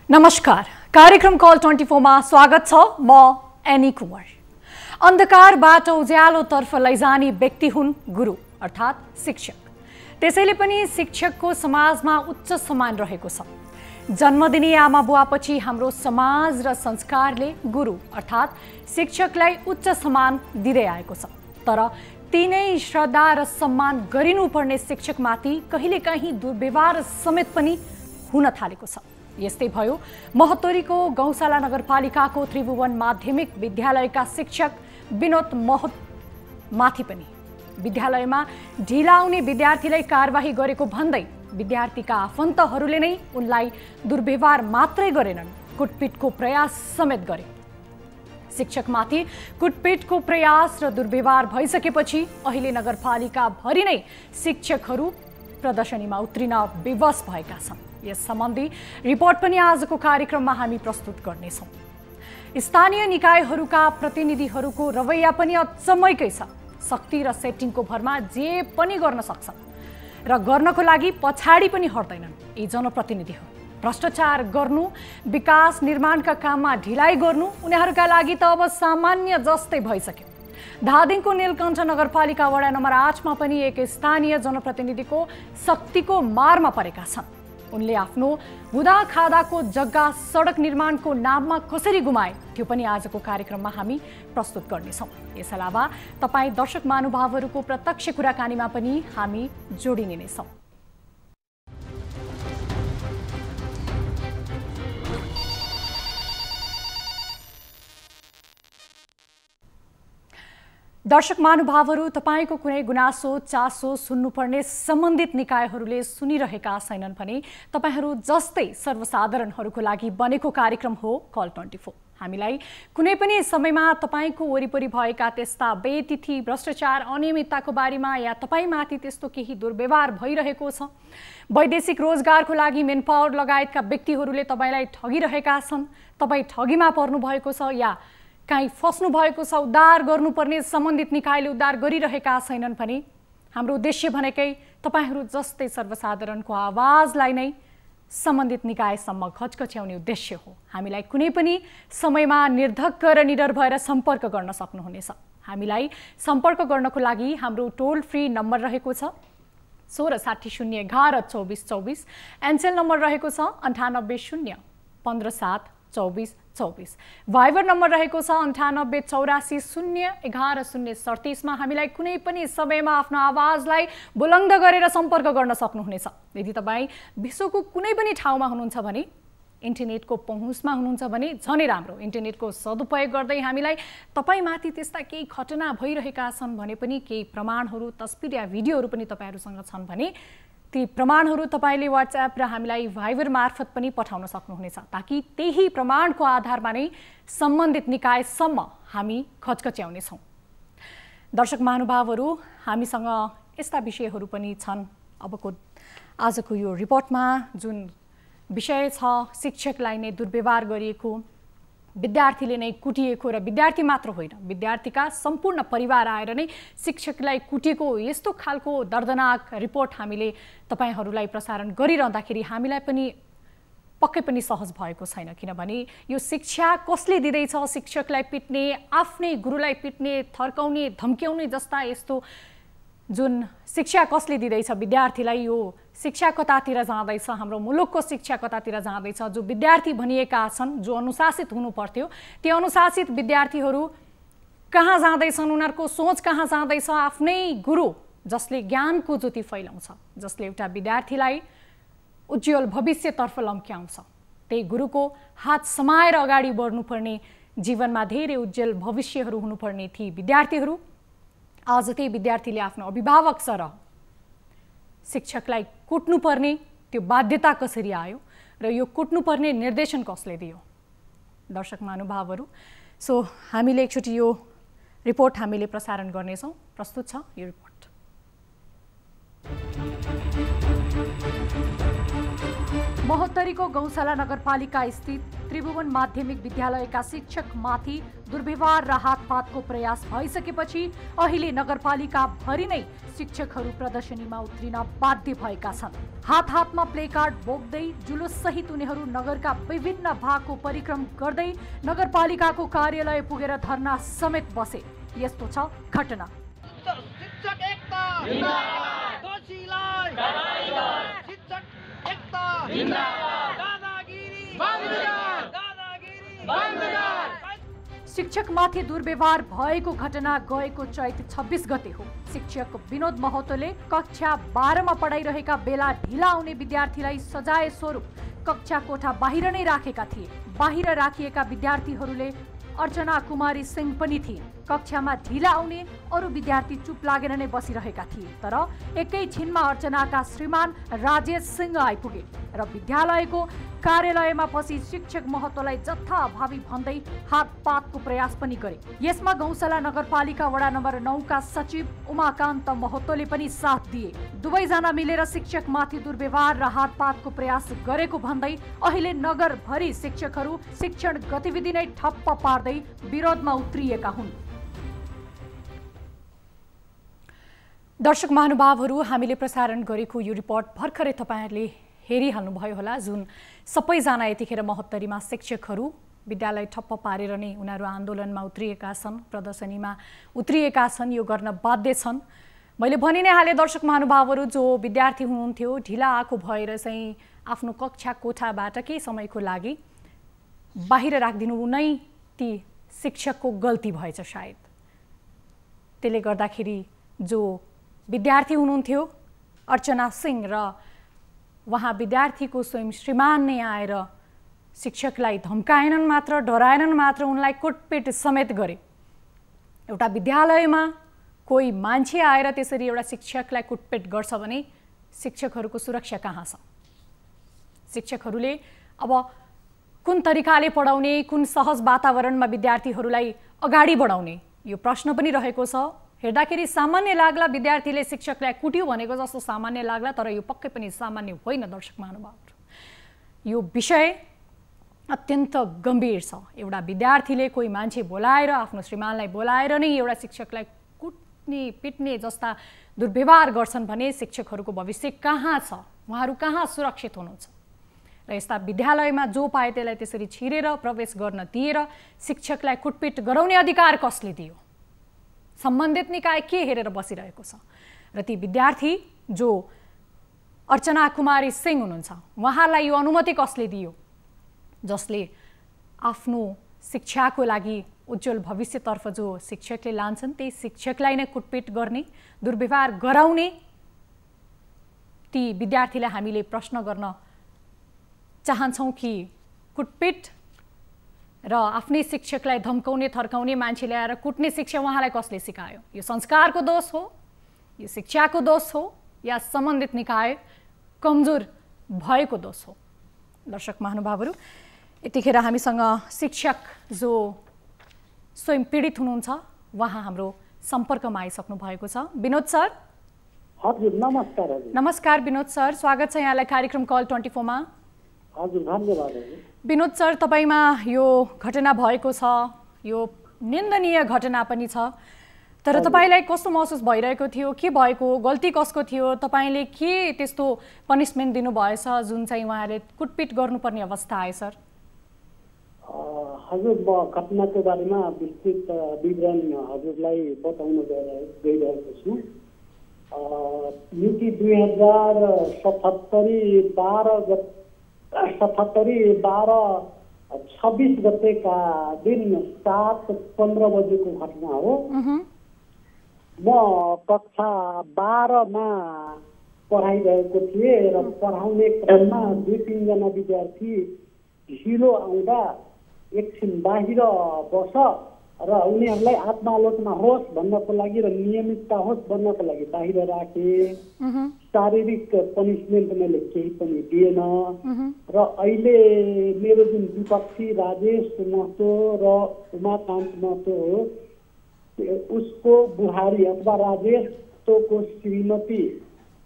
नमस्कार, कार्यक्रम कल 24 मा स्वागत छ। म एनी कुमार। अन्धकारबाट उज्यालोतर्फ लैजाने व्यक्ति हुन् गुरु अर्थात् शिक्षक। त्यसैले पनि शिक्षकको समाजमा उच्च सम्मान रहेको छ। जन्म दिने आमा बुवापछि हाम्रो समाज र संस्कारले गुरु अर्थात् शिक्षकलाई उच्च सम्मान दिँदै आएको छ। तर तिनै श्रद्धा र सम्मान गरिनुपर्ने शिक्षकमाथि कहिलेकाहीँ दुर्व्यवहार समेत पनि हुन थालेको छ। यस्तै भयो महतोरीको गौशाला नगरपालिकाको त्रिभुवन माध्यमिक विद्यालयका शिक्षक विनोद महत माथि पनि। विद्यालयमा ढिला आउने विद्यार्थीलाई कारबाही गरेको भन्दै विद्यार्थीका आफन्तहरूले नै उनलाई दुर्व्यवहार मात्रै गरेनन्, कुटपिटको प्रयास समेत गरे। शिक्षकमाथि कुटपिटको प्रयास र दुर्व्यवहार भइसकेपछि अहिले नगरपालिका भरि नै शिक्षकहरू प्रदर्शनीमा उत्रिन विवश भएका छन्। यस सम्बन्धी रिपोर्ट पनि आजको कार्यक्रममा हामी प्रस्तुत गर्नेछौँ। स्थानीय निकायहरूका प्रतिनिधिहरूको रवैया पनि अचम्मैकै छ। शक्ति र सेटिङको भरमा जे पनि गर्न सक्छन् र गर्नको लागि पछाडि पनि हट्दैनन्। यी जनप्रतिनिधिहरू भ्रष्टाचार गर्नु, विकास निर्माणका काममा ढिलाइ गर्नु उनीहरूका लागि त अब सामान्य जस्तै भइसक्यो। धादिङको नीलकण्ठ नगरपालिका वडा नम्बर 8 मा पनि एक स्थानीय जनप्रतिनिधिको शक्तिको मारमा परेका छन्। उनले आफ्नो हुँदा खादाको जग्गा सडक निर्माणको नाममा कसरी गुमाए त्यो पनि आजको कार्यक्रममा हामी प्रस्तुत गर्नेछौँ। यस अलावा तपाईँ दर्शक महानुभावहरूको प्रत्यक्ष कुराकानीमा पनि हामी जोडिने नै छौँ। दर्शक महानुभावहरू, तपाईको कुनै गुनासो चासो सुन्नुपर्ने सम्बन्धित निकायहरूले सुनिरहेका छैनन् भने तपाईहरू जस्तै सर्वसाधारणहरूको लागि बनेको कार्यक्रम हो कल 24। हामीलाई कुनै पनि समयमा तपाईको वरिपरि भएका त्यस्ता बेतिथि भ्रष्टाचार अनियमितताको बारेमा या तपाईमाथि त्यस्तो केही दुर्व्यवहार भइरहेको छ, वैदेशिक रोजगारको लागि मेनपावर लगायतका व्यक्तिहरूले तपाईलाई ठगिरहेका छन्, तपाईँ ठगीमा पर्नु भएको छ या काहीँ फस्नु भएको छ, उद्धार गर्नुपर्ने सम्बन्धित निकायले उद्धार गरिरहेका छैनन् भने हाम्रो उद्देश्य भनेकै तपाईहरू जस्तै सर्वसाधारणको आवाजलाई नै सम्बन्धित निकायसम्म घचघच्याउने उद्देश्य हो। हामीलाई कुनै पनि समयमा निर्धक्क र निडर भएर सम्पर्क गर्न सक्नुहुनेछ। हामीलाई सम्पर्क गर्नको लागि हाम्रो टोल फ्री नम्बर रहेको छ 1660 11 24 24। एनसेल नम्बर रहेको छ 98 0 15 7 24 24। भाइबर नम्बर रहेको छ 98 84 0 11 037 मा हामीलाई कुनै पनि समयमा आफ्नो आवाजलाई बुलन्द गरेर सम्पर्क गर्न सक्नुहुनेछ। यदि तपाईँ विश्वको कुनै पनि ठाउँमा हुनुहुन्छ भने, इन्टरनेटको पहुँचमा हुनुहुन्छ भने झनै राम्रो। इन्टरनेटको सदुपयोग गर्दै हामीलाई तपाईमाथि त्यस्ता केही घटना भइरहेका छन् भने पनि केही प्रमाणहरू, तस्बिर या भिडियोहरू पनि तपाईहरूसँग छन् भने ती प्रमाणहरू तपाईले व्हाट्सएप र हामीलाई भाइबर मार्फत पनि पठाउन सक्नुहुनेछ, ताकि त्यही प्रमाणको आधारमा नै सम्बन्धित निकायसम्म हामी घचघच्याउनेछौँ। दर्शक महानुभावहरू, हामीसँग यस्ता विषयहरू पनि छन्। आजको यो रिपोर्टमा जुन विषय छ, शिक्षकलाई नै दुर्व्यवहार गरिएको, विद्यार्थीले नै कुटिएको र विद्यार्थी मात्र होइन, विद्यार्थीका सम्पूर्ण परिवार आएर नै शिक्षकलाई कुटेको यस्तो खालको दर्दनाक रिपोर्ट हामीले तपाईहरूलाई प्रसारण गरिरहँदाखेरि हामीलाई पनि पक्कै पनि सहज भएको छैन। किनभने यो शिक्षा कसले दिँदैछ, शिक्षकलाई पिट्ने, आफ्नै गुरुलाई पिट्ने, थर्काउने, धम्क्याउने जस्ता यस्तो जुन शिक्षा कसले दिँदैछ विद्यार्थीलाई, यो शिक्षा कतातिर जाँदैछ, हाम्रो मुलुकको शिक्षा कतातिर जाँदैछ। जो विद्यार्थी भनिएका छन्, जो अनुशासित हुनु पर्थ्यो, ती अनुशासित विद्यार्थीहरू कहाँ जाँदैछन्, उनीहरूको सोच कहाँ जाँदैछ। आफ्नै गुरु जसले ज्ञानको ज्योति फैलाउँछ, जसले एउटा विद्यार्थीलाई उज्जवल भविष्यतर्फ लम्क्याउँछ, त्यही गुरुको हात समाएर अगाडि बढ्नुपर्ने, जीवनमा धेरै उज्जवल भविष्यहरू हुनुपर्ने ती विद्यार्थीहरू आज त्यही विद्यार्थीले आफ्नो अभिभावक सरह शिक्षकलाई कुट्नुपर्ने त्यो बाध्यता कसरी आयो र यो कुट्नुपर्ने निर्देशन कसले दियो। दर्शक महानुभावहरू, सो हामीले एकचोटि यो रिपोर्ट हामीले प्रसारण गर्नेछौँ। प्रस्तुत छ यो रिपोर्ट। महोत्तरीको गौशाला नगरपालिका स्थित त्रिभुवन माध्यमिक विद्यालयका शिक्षकमाथि दुर्व्यवहार र हातपातको प्रयास भइसकेपछि अहिले नगरपालिका भरि नै शिक्षकहरू प्रदर्शनीमा उत्रिन बाध्य भएका छन्। हातमा प्लेकार्ड बोक्दै जुलुससहित उनीहरू नगरका विभिन्न भागको परिक्रम गर्दै नगरपालिकाको कार्यालय पुगेर धरना समेत बसे। यस्तो छ घटना। शिक्षक एकता जिन्दाबाद, दोषीलाई कारवाही, शिक्षक एकता जिन्दाबाद, दादागिरी बन्द गर, दादागिरी बन्द गर। शिक्षकमाथि दुर्व्यवहार भएको घटना गएको चैत 26 गते हो। शिक्षक विनोद महतोले कक्षा 12 मा पढाइरहेका बेला ढिला आउने विद्यार्थीलाई सजाय स्वरूप कक्षा कोठा बाहिर नै राखेका थिए। बाहिर राखिएका विद्यार्थीहरूले अर्चना कुमारी सिंह पनि थिइन्। कक्षामा ढिला आउने अरू विद्यार्थी चुप लागेर नै बसिरहेका थिए। तर एकैछिनमा अर्चनाका श्रीमान राजेश सिंह आइपुगे र विद्यालयको कार्यालयमा पसी शिक्षक महतोलाई जथाभावी भन्दै हातपातको प्रयास पनि गरे। यसमा गौशाला नगरपालिका वडा नम्बर 9 का सचिव उमाकान्त महतोले पनि साथ दिए। दुवैजना मिलेर शिक्षकमाथि दुर्व्यवहार र हातपातको प्रयास गरेको भन्दै अहिले नगरभरि शिक्षकहरू शिक्षण गतिविधि नै ठप्प पार्दै विरोधमा उत्रिएका हुन्। दर्शक महानुभावहरू, हामीले प्रसारण गरेको यो रिपोर्ट भर्खरै तपाईहरुले हेरिहाल्नुभयो होला, जुन सबैजना यतिखेर महोत्तरीमा शिक्षकहरू विद्यालय ठप्प पारेर नै उनीहरू आन्दोलनमा उत्रिएका छन्, प्रदर्शनीमा उत्रिएका छन्, यो गर्न बाध्य छन्। मैले भनि नै हाले दर्शक महानुभावहरू, जो विद्यार्थी हुनुहुन्थ्यो ढिला आएको भएर चाहिँ आफ्नो कक्षा कोठाबाट केही समयको लागि बाहिर राखिदिनु नै ती शिक्षकको गल्ती भएछ सायद। त्यसले गर्दाखेरि जो विद्यार्थी हुनुहुन्थ्यो अर्चना सिंह र वहाँ विद्यार्थीको स्वयं श्रीमान नै आएर शिक्षकलाई धम्काएनन् मात्र, डराएनन् मात्र, उनलाई कुटपिट समेत गरे। एउटा विद्यालयमा कोही मान्छे आएर त्यसरी एउटा शिक्षकलाई कुटपिट गर्छ भने शिक्षकहरूको सुरक्षा कहाँ छ? शिक्षकहरूले अब कुन तरिकाले पढाउने, कुन सहज वातावरणमा विद्यार्थीहरूलाई अगाडि बढाउने, यो प्रश्न पनि रहेको छ। हेर्दाखेरि सामान्य लाग्ला विद्यार्थीले शिक्षकलाई कुट्यो भनेको जस्तो सामान्य लाग्ला, तर यो पक्कै पनि सामान्य होइन दर्शक महानुभावहरू। यो विषय अत्यन्त गम्भीर छ। एउटा विद्यार्थीले कोही मान्छे बोलाएर, आफ्नो श्रीमानलाई बोलाएर नै एउटा शिक्षकलाई कुट्ने पिट्ने जस्ता दुर्व्यवहार गर्छन् भने शिक्षकहरूको भविष्य कहाँ छ? उहाँहरू कहाँ सुरक्षित हुनुहुन्छ? र यस्ता विद्यालयमा जो पाए त्यसलाई त्यसरी छिरेर प्रवेश गर्न दिएर शिक्षकलाई कुटपिट गराउने अधिकार कसले दियो? सम्बन्धित निकाय के हेरेर बसिरहेको छ? र ती विद्यार्थी जो अर्चना कुमारी सिंह हुनुहुन्छ, उहाँलाई यो अनुमति कसले दियो जसले आफ्नो शिक्षाको लागि उज्जवल भविष्यतर्फ जो शिक्षकले लान्छन् त्यही शिक्षकलाई नै कुटपिट गर्ने, दुर्व्यवहार गराउने ती विद्यार्थीलाई हामीले प्रश्न गर्न चाहन्छौँ कि कुटपिट र आफ्नै शिक्षकलाई धम्काउने, थर्काउने, मान्छे ल्याएर कुट्ने शिक्षा उहाँलाई कसले सिकायो? यो संस्कारको दोष हो, यो शिक्षाको दोष हो, या सम्बन्धित निकाय कमजोर भएको दोष हो? दर्शक महानुभावहरू, यतिखेर हामीसँग शिक्षक जो स्वयं पीडित हुनुहुन्छ उहाँ हाम्रो सम्पर्कमा आइसक्नु भएको छ। विनोद सर। हजुर, नमस्कार। हजुर नमस्कार विनोद सर, स्वागत छ यहाँलाई कार्यक्रम कल 24 मा। हजुर, धन्यवाद। विनोद सर, तपाईमा यो घटना भएको छ, यो निन्दनीय घटना पनि छ, तर तपाईलाई कस्तो महसुस भइरहेको थियो? के भएको? गल्ती कसको थियो? तपाईले के त्यस्तो पनिशमेन्ट दिनुभएछ जुन चाहिँ उहाँले कुटपिट गर्नुपर्ने अवस्था आयो सर? हजुर, म घटनाको बारेमा विस्तृत विवरण हजुरलाई बताउन गइरहेको छु। मिति 2077/12/26 गतेका दिन 7:15 बजेको घटना हो। म कक्षा 12 मा पढाइरहेको थिएँ र पढाउने क्रममा 2-3 जना विद्यार्थी ढिलो आउँदा एकछिन बाहिर बस र उनीहरूलाई आत्मालोचना होस् भन्नको लागि र नियमितता होस् भन्नको लागि बाहिर राखे। शारीरिक पनिशमेन्ट मैले केही पनि दिएन। र अहिले मेरो जुन विपक्षी राजेश महतो र उमाकान्त महतो हो, उसको बुहारी अथवा राजेश महतोको श्रीमती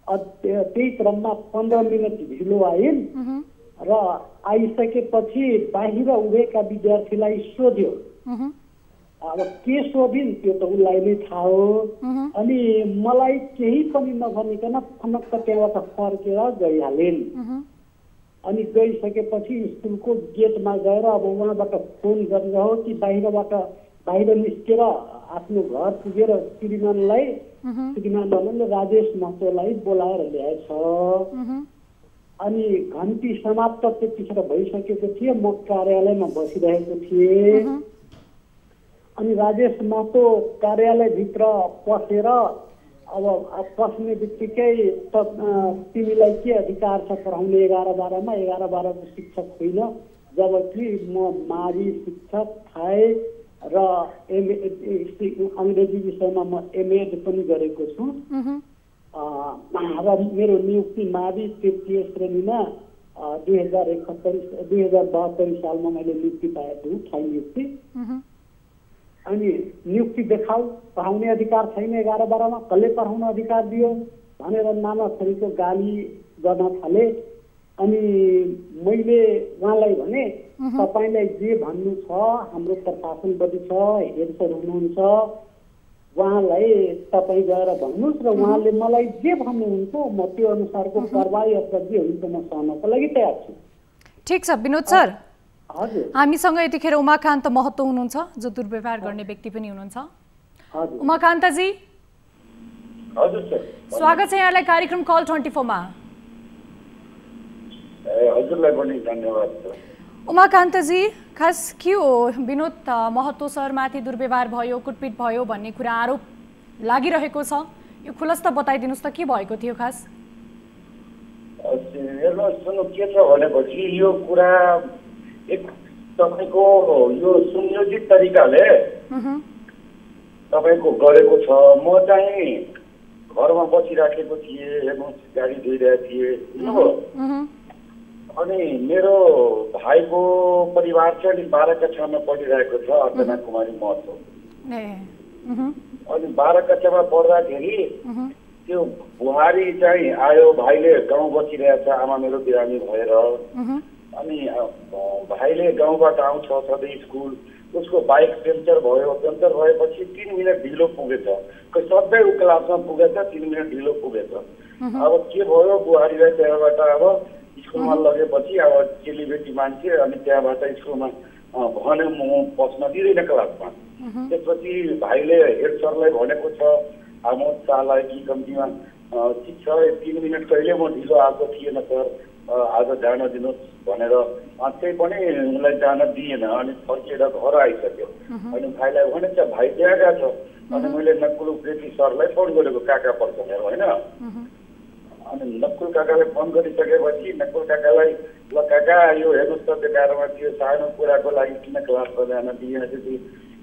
त्यही क्रममा 15 मिनट ढिलो आइन् र आइसकेपछि बाहिर उभिएका विद्यार्थीलाई सोध्यो। अब के सोधिन् त्यो त उसलाई नै थाहा हो। अनि मलाई केही पनि नभनिकन फनक्क त्यहाँबाट फर्केर गइहालिन्। अनि गइसकेपछि स्कुलको गेटमा गएर अब उहाँबाट फोन गरेर हो कि बाहिर निस्केर आफ्नो घर पुगेर श्रीमानले राजेश महतोलाई बोलाएर ल्याएछ। अनि घन्टी समाप्त त्यतिखेर भइसकेको थियो। म कार्यालयमा बसिरहेको थिएँ। अनि राजेश महतो कार्यालयभित्र पसेर अब पस्ने बित्तिकै तिमीलाई के अधिकार छ पढाउने 11-12मा? 11-12को शिक्षक होइन, जबकि म मावि शिक्षक थाए र अङ्ग्रेजी विषयमा म एमएड पनि गरेको छु। र मेरो नियुक्ति मावि तृतीय श्रेणीमा 2072 सालमा मैले नियुक्ति पाएको छु, ठाउँ नियुक्ति। अनि नियुक्ति देखाऊ, पढाउने अधिकार छैन 11-12मा, कसले पढाउन अधिकार दियो भनेर नाना थरीको गाली गर्न थाले। अनि मैले उहाँलाई भने तपाईँलाई जे भन्नु छ, हाम्रो प्रशासन बढी छ, हेड सर हुनुहुन्छ, उहाँलाई तपाईँ गएर भन्नुहोस् र उहाँले मलाई जे भन्नुहुन्छ म त्यो अनुसारको कारबाही अथवा जे हुन्छ म सहनको लागि तयार छु। ठिक छ विनोद सर, हजुर हामीसँग यतिखेर उमाकान्त महतो हुनुहुन्छ जो दुर्व्यवहार गर्ने व्यक्ति पनि हुनुहुन्छ। उमाकान्तजी हजुर सर, स्वागत छ यहाँलाई कार्यक्रम कल 24 मा। हजुरलाई पनि धन्यवाद सर। उमाकान्तजी, खास के हो विनोद महतो सर माथि दुर्व्यवहार भयो, कुटपिट भयो भन्ने कुरा आरोप लागिरहेको छ, यो खुलस्त बताइदिनुस् त के भएको थियो खास? हेर्नुहोस्, सुन्नु के छ भनेपछि यो कुरा एक तपाईँको यो सुनियोजित तरिकाले तपाईँको गरेको छ। म चाहिँ घरमा बसिराखेको थिएँ, हेर्नुहोस् गाडी धोइरहेको थिएँ, अनि मेरो भाइको परिवार चाहिँ अनि 12 कक्षामा पढिरहेको छ, अर्चना कुमारी महतो। अनि 12 कक्षामा पढ्दाखेरि त्यो बुहारी चाहिँ आयो, भाइले गाउँ बसिरहेछ, आमा मेरो बिरामी भएर। अनि भाइले गाउँबाट आउँछ सधैँ स्कुल, उसको बाइक पेन्चर भयो, पेन्चर भएपछि 3 मिनट ढिलो पुगेछ, सधैँ ऊ क्लासमा पुगेछ, 3 मिनट ढिलो पुगेछ। अब के भयो, बुहारीलाई त्यहाँबाट अब स्कुलमा लगेपछि अब चेलीबेटी मान्छे, अनि त्यहाँबाट स्कुलमा भन्यो म पस्न दिँदैन क्लासमा। त्यसपछि भाइले हेड सरलाई भनेको छ आमोद शाहलाई कि कम्तीमा ठिक छ 3 मिनट कहिले म ढिलो आएको थिएन सर, आज जान दिनुहोस् भनेर त्यही पनि उनलाई जान दिएन। अनि फर्केर घर आइसक्यो। अनि भाइलाई भनेछ, भाइ त्यहाँ गएको छ। अनि मैले नकुल उप्रेती सरलाई फोन गरेको, काका पर्छ मेरो होइन। अनि नकुल काकालाई फोन गरिसकेपछि नकुल काकालाई ल काका यो हेर्नुहोस् त त्यो गाह्रोमा त्यो सानो कुराको लागि किन क्लासमा जान दिएन, त्यो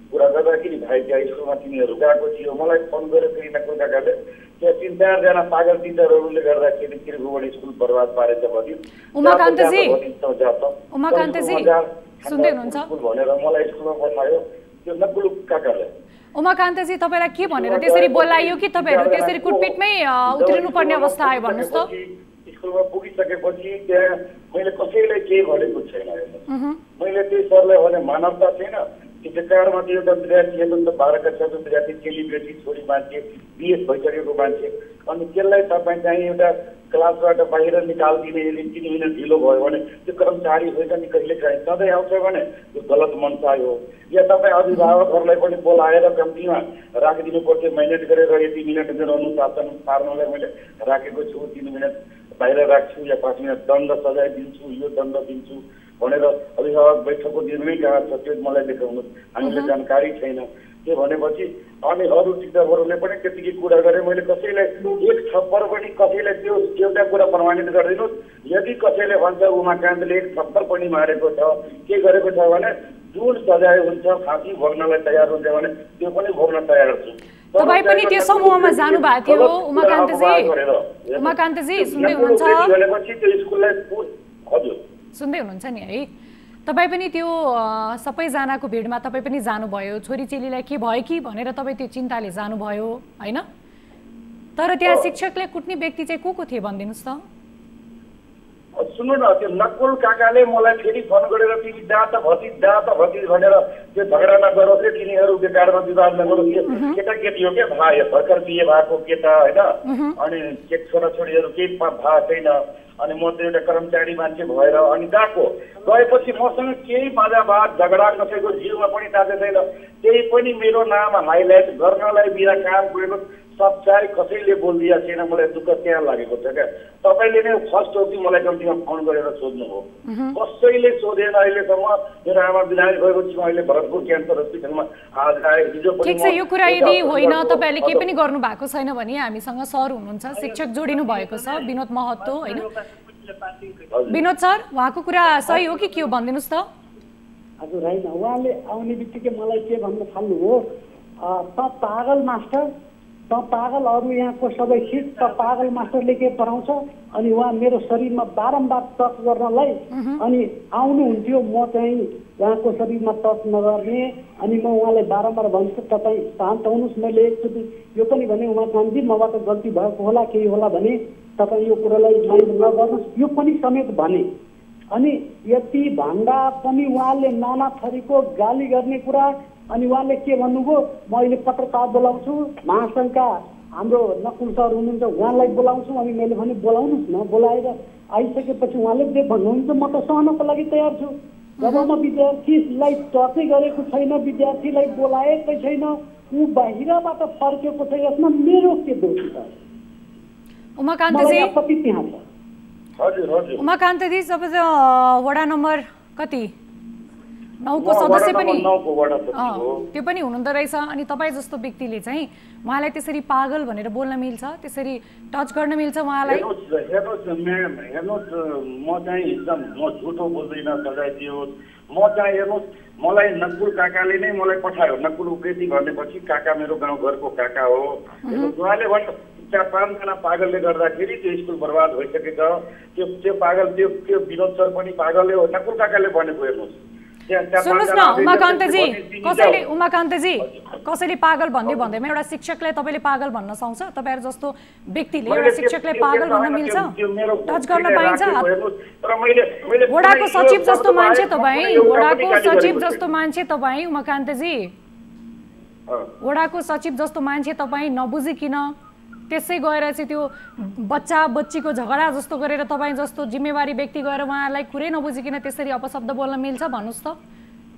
कुरा गर्दाखेरि भाइ त्यहाँ स्कुलमा तिनीहरू गएको थियो। मलाई फोन गरेर फेरि नकुल काकाले त्यहाँ 3-4जना पागल टिचरहरूले गर्दाखेरि त्रिभुवन स्कुल बर्बाद पारेछ भन्यो। उमाकान्तजी सुन्दै हुनुहुन्छ भनेर मलाई स्कुलमा पठायो त्यो नकुल काकाले। उमाकान्तजी, तपाईँलाई के भनेर त्यसरी बोलाइयो कि तपाईँहरू त्यसरी कुटपिटमै उत्रिनु पर्ने अवस्था आयो भन्नुहोस् त? स्कुलमा पुगिसकेपछि त्यहाँ मैले कसैलाई केही भनेको छैन। मैले त्यही सरलाई भने मानवता छैन, टिचकारमा त्यो एउटा विद्यार्थी हेर्नु त 12 कक्षाको विद्यार्थी, चेलीबेटी छोरी मान्छे, बिएस भइसकेको मान्छे, अनि त्यसलाई तपाईँ चाहिँ एउटा क्लासबाट बाहिर निकालिदिने, यदि 3 मिनट ढिलो भयो भने त्यो कर्मचारी होइन नि, कहिले काहीँ सधैँ आउँछ भने त्यो गलत मनसाय हो। या तपाईँ अभिभावकहरूलाई पनि बोलाएर कम्तीमा राखिदिनु पर्थ्यो, मेहनत गरेर यति मिनट मेरो अनुशासन पार्नलाई मैले राखेको छु, 3 मिनट बाहिर राख्छु या 5 मिनट दण्ड सजाय दिन्छु, यो दण्ड दिन्छु भनेर अभिभावक बैठकको दिनमै कहाँ छ त्यो मलाई देखाउनु, हामीले जानकारी छैन। त्यो भनेपछि अनि अरू टिचरहरूले पनि त्यतिकै कुरा गरे। मैले कसैलाई एक थप्पड पनि कसैलाई त्यो एउटा कुरा प्रमाणित गरिदिनुहोस्, यदि कसैले भन्छ उमाकान्तले एक थप्पड पनि मारेको छ, के गरेको छ भने जुन सजाय हुन्छ, फाँसी भोग्नलाई तयार हुन्छ भने त्यो पनि भोग्न तयार छु। तपाईँ पनि त्यो समूहमा जानु भएको थियो उमाकान्तजी? उमाकान्तजी सुन्दै हुनुहुन्छ? भनेपछि त्यो स्कुललाई हजुर सुन्दै हुनुहुन्छ नि है? तपाईँ पनि त्यो सबैजनाको भिडमा तपाईँ पनि जानुभयो, छोरीचेलीलाई के भयो कि भनेर तपाईँ त्यो चिन्ताले जानुभयो होइन? तर त्यहाँ शिक्षकले कुट्ने व्यक्ति चाहिँ को थिए भनिदिनुहोस् त? सुन्नु न, त्यो नकुल काकाले मलाई फेरि फोन गरेर तिमी जा त भति भनेर त्यो झगडा नगरोस् रे, तिनीहरू बेकारमा विवाद नगरोस्, केटाकेटी हो क्या भाइ, भर्खर बिहे भएको केटा होइन, अनि छोराछोरीहरू केही भएको छैन, अनि म त एउटा कर्मचारी मान्छे भएर अनि गएपछि मसँग केही बाधावाद झगडा कसैको जिउमा पनि ताते छैन, त्यही पनि मेरो नाम हाइलाइट गर्नलाई बिना काम गएको सच्चाइ कसैले बोलिदिएको छैन। मलाई दुःख त्यहाँ लागेको छ क्या। तपाईँले नै फर्स्ट हो कि मलाई कम्तीमा फोन गरेर सोध्नु हो, कसैले सोधेन अहिलेसम्म। मेरो आमा बिरामी भएपछि म अहिले भरतपुर क्यान्सर हस्पिटलमा आज आए, हिजो पनि। ठिक छ, यो कुरा यदि होइन तपाईँले केही पनि गर्नु भएको छैन भने हामीसँग सर हुनुहुन्छ, शिक्षक जोडिनु भएको छ, विनोद महतो होइन। विनोद सर, उहाँको कुरा सही हो कि के हो भनिदिनुहोस् त। हजुर होइन, उहाँले आउने बित्तिकै मलाई के भन्न थाल्नु हो, त पागल मास्टर, त पागल, अरू यहाँको सबै ठिक, त पागल मास्टरले के पढाउँछ। अनि उहाँ मेरो शरीरमा बारम्बार टच गर्नलाई अनि आउनुहुन्थ्यो, म चाहिँ उहाँको शरीरमा टच नगर्ने। अनि म उहाँलाई बारम्बार भन्छु तपाईँ शान्त हुनुहोस्। मैले एकचोटि यो पनि भने उहाँ गान्धी मबाट गल्ती भएको होला, केही होला भने तपाईँ यो कुरालाई माइन्ड नगर्नुहोस्, यो पनि समेत भने। अनि यति भन्दा पनि उहाँले नाना थरीको गाली गर्ने कुरा। अनि उहाँले के भन्नुभयो, म अहिले पत्रकार बोलाउँछु, महासङ्घका हाम्रो नकुल सर हुनुहुन्छ उहाँलाई बोलाउँछु। अनि मैले भने बोलाउनुहोस् न, बोलाएर आइसकेपछि उहाँले जे भन्नुहुन्छ म त सहनको लागि तयार छु। जब म विद्यार्थीलाई टचै गरेको छैन, विद्यार्थीलाई बोलाएकै छैन, ऊ बाहिरबाट फर्केको छ, यसमा मेरो के दोष छ? उमाकान्तजी, त्यहाँ छ। उमाकान्तजी, तपाईँ वडा नम्बर कति 9 को सदस्य पनि त्यो पनि हुनुहुँदो रहेछ। अनि तपाईँ जस्तो व्यक्तिले चाहिँ उहाँलाई त्यसरी पागल भनेर बोल्न मिल्छ, त्यसरी टच गर्न मिल्छ उहाँलाई? हेर्नुहोस्, म चाहिँ एकदम म झुटो बोल्दिनँ, सजाय दियोस्। म चाहिँ हेर्नुहोस्, मलाई नकुल काकाले नै मलाई पठायो, नकुल उप्रेती भनेपछि काका मेरो गाउँघरको काका हो। उहाँले भन्नु 4-5 जना पागलले गर्दाखेरि त्यो स्कुल बर्बाद भइसकेछ। त्यो पागल त्यो विनोद सर पनि पागलै हो, नकुल काकाले भनेको। हेर्नुहोस्, सुन्नुहोस् न उमाकान्तजी, कसैले पागल भन्दै भन्दैमा एउटा शिक्षकलाई तपाईँले पागल भन्न सक्छ? तपाईँहरू जस्तो व्यक्तिले एउटा शिक्षकलाई पागल भन्न मिल्छ, टच गर्न पाइन्छ? वडाको सचिव जस्तो मान्छे तपाईँ, वडाको सचिव जस्तो मान्छे तपाईँ, उमाकान्तजी, वडाको सचिव जस्तो मान्छे तपाईँ नबुझिकिन त्यसै गएर चाहिँ त्यो बच्चा बच्चीको झगडा जस्तो गरेर तपाईँ जस्तो जिम्मेवारी व्यक्ति गएर उहाँलाई कुरै नबुझिकिन त्यसरी अपशब्द बोल्न मिल्छ भन्नुहोस् त?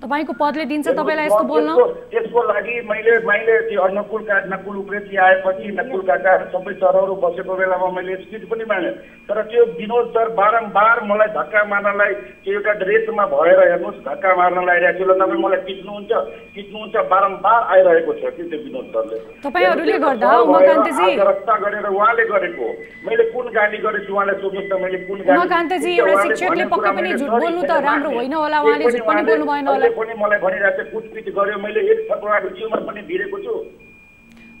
तपाईँको पदले दिन्छ तपाईँलाई यस्तो बोल्न? त्यसको लागि मैले त्यो नकुल उप्रेती आएपछि नकुल काका सबै सरहरू बसेको बेलामा मैले स्पिच पनि मागेँ। तर त्यो विनोद सर बारम्बार मलाई धक्का मार्नलाई, त्यो एउटा ड्रेसमा भएर हेर्नुहोस् धक्का मार्न लागिरहेको थियो। तपाईँ मलाई पिट्नुहुन्छ बारम्बार आइरहेको छ कि त्यो विनोद सरले। तपाईँहरूले गर्दा उमाकान्तजी रक्षा गरेर उहाँले गरेको, मैले कुन गाली गरेछु उहाँले सोध्नुहोस् त। मैले कुन गाली? उमाकान्तजी, एउटा शिक्षकले पक्कै पनि झुट बोल्नु त राम्रो होइन होला, उहाँले झुट पनि बोल्नु भएन होला। पनि मलाई भनिरहेको छ कुटपिट गर्यो, मैले एक ठकुराको जिउमा पनि भिरेको छु।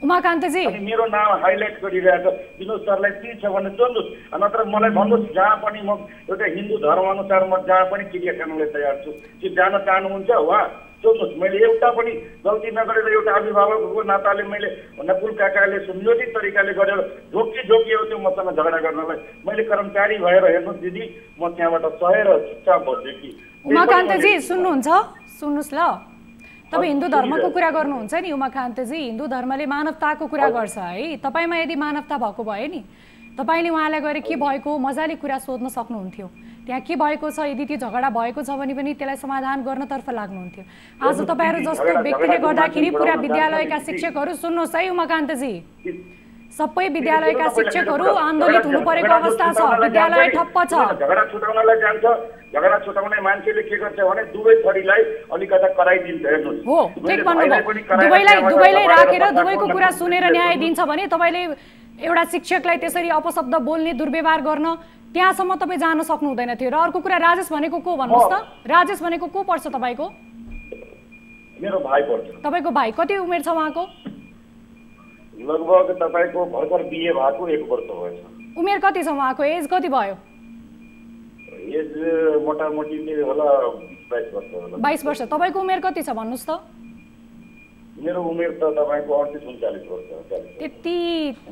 उमाकान्तजी, अनि मेरो नाम हाइलाइट गरिरहेको विनोद सरलाई के छ भने सोध्नुहोस्, नत्र मलाई भन्नुहोस्। जहाँ पनि म एउटा हिन्दू धर्म अनुसार म जहाँ पनि टिका खानलाई तयार छु, त्यो जान चाहनुहुन्छ उहाँ सोध्नुहोस्। मैले एउटा पनि गल्ती नगरेर एउटा अभिभावकको नाताले मैले नकुल काकाले सुनियोजित तरिकाले गरेर जोकियो त्यो मसँग झगडा गर्नलाई। मैले कर्मचारी भएर हेर्नुहोस् दिदी, म त्यहाँबाट सहेर चुपचाप बसेँ कि। उमाकान्तजी सुन्नुहोस् ल, तपाईँ हिन्दू धर्मको कुरा गर्नुहुन्छ नि उमाकान्तजी, हिन्दू धर्मले मानवताको कुरा गर्छ है। तपाईँमा यदि मानवता भएको भए नि तपाईँले उहाँलाई गएर के भएको मजाले कुरा सोध्न सक्नुहुन्थ्यो। त्यहाँ के भएको छ, यदि त्यो झगडा भएको छ भने पनि त्यसलाई समाधान गर्नतर्फ लाग्नुहुन्थ्यो। आज तपाईँहरू जस्तो व्यक्तिले गर्दाखेरि पुरा विद्यालयका शिक्षकहरू, सुन्नुहोस् है उमाकान्तजी, सबै विद्यालयका शिक्षकहरू आन्दोलित हुनु परेको अवस्था छ, विद्यालय ठप्प छ। झगडा छुटाउनलाई जान्छ, झगडा छुटाउने मान्छेले के गर्छ भने दुवै छोरीलाई अलिकता कराइदिन्छ। हेर्नुहोस्, हो ठिक भन्नुभयो, दुवैलाई राखेर दुवैको कुरा सुनेर न्याय दिन्छ भने तपाईँले एउटा शिक्षकलाई त्यसरी अपशब्द बोल्ने, दुर्व्यवहार गर्न त्यहाँसम्म तपाईँ जान सक्नु हुँदैन थियो। र अर्को कुरा, राजेश भनेको को भन्नुहोस् त? राजेश भनेको को पर्छ तपाईँको? मेरो भाइ पर्छ। तपाईँको भाइ कति उमेर छ उहाँको? लगभग तपाईको भर्खर बिहे भएको 1 वर्ष भएछ। उमेर कति छ उहाँको? एज कति भयो? एज मोटामोटी होला 22 वर्ष होला। 22 वर्ष। तपाईँको उमेर कति छ भन्नुहोस् त? मेरो उमेर त तपाईको 38-39 वर्ष। त्यति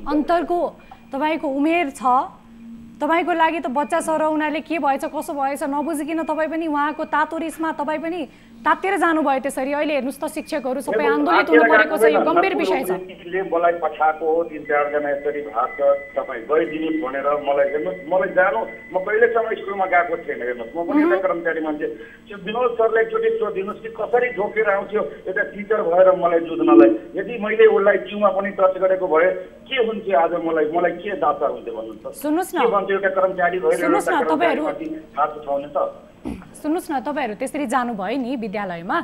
अन्तरको तपाईँको उमेर छ, तपाईको लागि त बच्चा सर उनीहरूले के भएछ कसो भएछ नबुझिकिन तपाईँ पनि उहाँको तातो रिसमा तपाईँ पनि तातेर जानुभयो त्यसरी। अहिले हेर्नुहोस् त शिक्षकहरू सबै आन्दोलित हुनु परेको छ, यो गम्भीर विषय छ। मलाई पठाएको हो 3-4 जना यसरी भाग छ, तपाईँ गइदिनुहोस् भनेर मलाई हेर्नुहोस्, मलाई जानु म कहिलेसम्म स्कुलमा गएको थिएन। हेर्नुहोस् म पनि एउटा कर्मचारी मान्छे, त्यो विनोद सरले एकचोटि सोधिदिनुहोस् कि कसरी झोकेर आउँथ्यो एउटा टिचर भएर मलाई जुझ्नलाई। यदि मैले उसलाई जिउमा पनि टच गरेको भए के हुन्थ्यो आज मलाई के दाता हुन्थ्यो भन्नुहोस् त। सुन्नुहोस् न, के भन्छ एउटा कर्मचारी भएर सुन्नुहोस् न, तपाईँहरू हात उठाउने त। सुन्नुहोस् न, तपाईँहरू त्यसरी जानुभयो नि विद्यालयमा,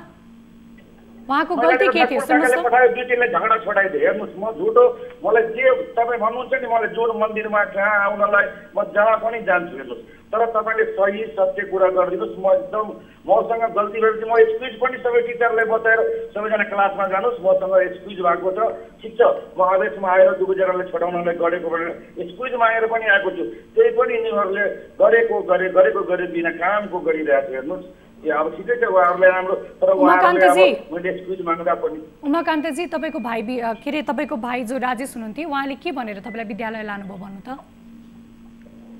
उहाँको गल्ती के थियो? सुन्नुहोस् न, पठायो दुईले झगडा छोडाइदियो। हेर्नुहोस् म झुटो, मलाई जे तपाईँ भन्नुहुन्छ नि मलाई जोड मन्दिरमा कहाँ आउनलाई म जहाँ पनि जान्छु। हेर्नुहोस् तर तपाईँले सही सत्य कुरा गरिदिनुहोस्। म एकदम मसँग गल्ती भएपछि म एक्सक्युज पनि सबै टिचरलाई बताएर सबैजना क्लासमा जानुहोस्, मसँग एक्सक्युज भएको छ, ठिक छ, म आदेशमा आएर दुवैजनालाई छोडाउनलाई गरेको भनेर एक्सक्युज मागेर पनि आएको छु। त्यही पनि यिनीहरूले गरेको बिना कामको गरिरहेको छ। हेर्नुहोस् अब ठिकै छ उहाँहरूलाई राम्रो, तर मैले एक्सक्युज माग्दा पनि। उमाकान्तजी, तपाईँको भाइ के अरे तपाईँको भाइ जो राजेश हुनुहुन्थ्यो उहाँले के भनेर तपाईँलाई विद्यालय लानुभयो भन्नु त?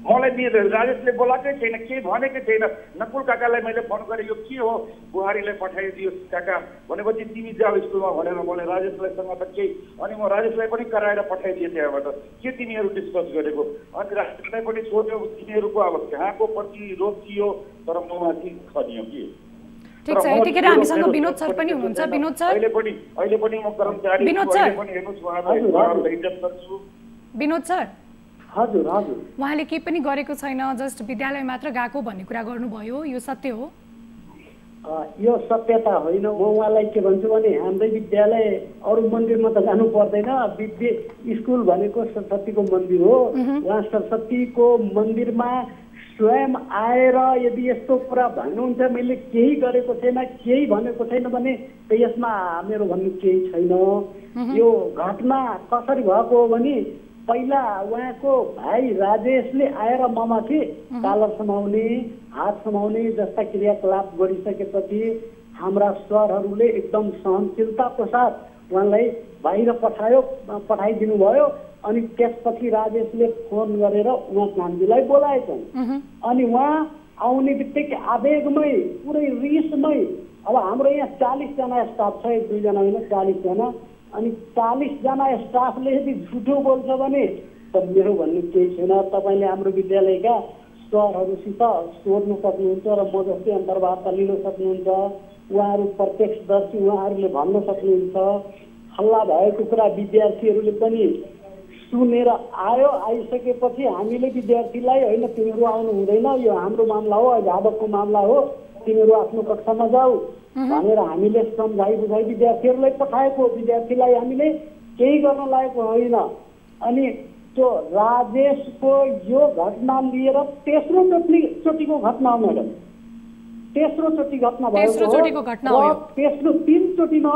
मलाई राजेशले बोलाएकै छैन, केही भनेकै छैन। नकुल काकालाई मैले फोन गरेँ, यो के हो बुहारीलाई पठाइदियो काका भनेपछि तिमी जाऊ स्कुलमा भनेर मैले राजेशलाईसँग त केही, अनि म राजेशलाई पनि कराएर पठाइदिएँ त्यहाँबाट। के तिमीहरू डिस्कस गरेको? अनि राजेशलाई पनि सोध्यो तिमीहरूको अब कहाँको प्रतिरोध थियो, तर म माथि खनियो कि। ठीक छ, यतिखेर हामीसँग विनोद सर पनि हुनुहुन्छ। विनोद सर, अहिले पनि म कर्मचारी विनोद सर, इज्जत गर्छु। विनोद सर, हजुर हजुर, उहाँले केही पनि गरेको छैन, जस्ट विद्यालय मात्र गएको भन्ने कुरा गर्नुभयो, यो सत्य हो? यो सत्यता होइन। म उहाँलाई के भन्छु भने हाम्रै विद्यालय अरू मन्दिरमा त जानु पर्दैन, स्कुल भनेको सरस्वतीको मन्दिर हो। उहाँ सरस्वतीको मन्दिरमा स्वयं आएर यदि यस्तो कुरा भन्नुहुन्छ मैले केही गरेको छैन, केही भनेको छैन भने यसमा मेरो भन्नु केही छैन। यो घटना कसरी भएको हो भने पहिला उहाँको भाइ राजेशले आएर ममाथि कालर समाउने, हात समाउने जस्ता क्रियाकलाप गरिसकेपछि हाम्रा सरहरूले एकदम सहनशीलताको साथ उहाँलाई बाहिर पठाइदिनु भयो। अनि त्यसपछि राजेशले फोन गरेर उहाँ कान्छीलाई बोलाएछन्। अनि उहाँ आउने बित्तिकै आवेगमै पुरै रिसमै, अब हाम्रो यहाँ 40 जना स्टाफ छ, 1-2 जना होइन 40 जना, अनि 40 जना स्टाफले यदि झुठो बोल्छ भने त मेरो भन्नु केही छैन। तपाईँले हाम्रो विद्यालयका सरहरूसित सोध्नु सक्नुहुन्छ र म जस्तै अन्तर्वार्ता लिन सक्नुहुन्छ। उहाँहरू प्रत्यक्षदर्शी, उहाँहरूले भन्न सक्नुहुन्छ। हल्ला भएको कुरा विद्यार्थीहरूले पनि सुनेर आइसकेपछि हामीले विद्यार्थीलाई होइन तिमीहरू आउनु हुँदैन, यो हाम्रो मामला हो, अभिभावकको मामला हो, तिमीहरू आफ्नो कक्षामा जाऊ भनेर हामीले सम्झाइ बुझाइ विद्यार्थीहरूलाई पठाएको। विद्यार्थीलाई हामीले केही गर्न लागेको होइन। अनि त्यो राजेशको यो घटना लिएर तेस्रो चोटिको घटना हो म्याडम, तेस्रो चोटि घटना भयो। तेस्रो 3 चोटिमा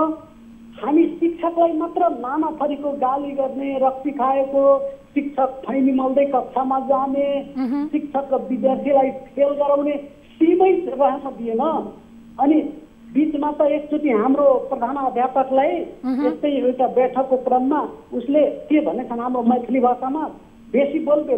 हामी शिक्षकलाई मात्र नाना थरीको गाली गर्ने, रक्सी खाएको, शिक्षक खैनी मल्दै कक्षामा जाने, शिक्षक विद्यार्थीलाई फेल गराउने सीमै रहन दिएन। अनि बिचमा त एकचोटि हाम्रो प्रधानाध्यापकलाई यस्तै एउटा बैठकको क्रममा उसले के भनेछन् हाम्रो मैथिली भाषामा, बेसी बोल्बे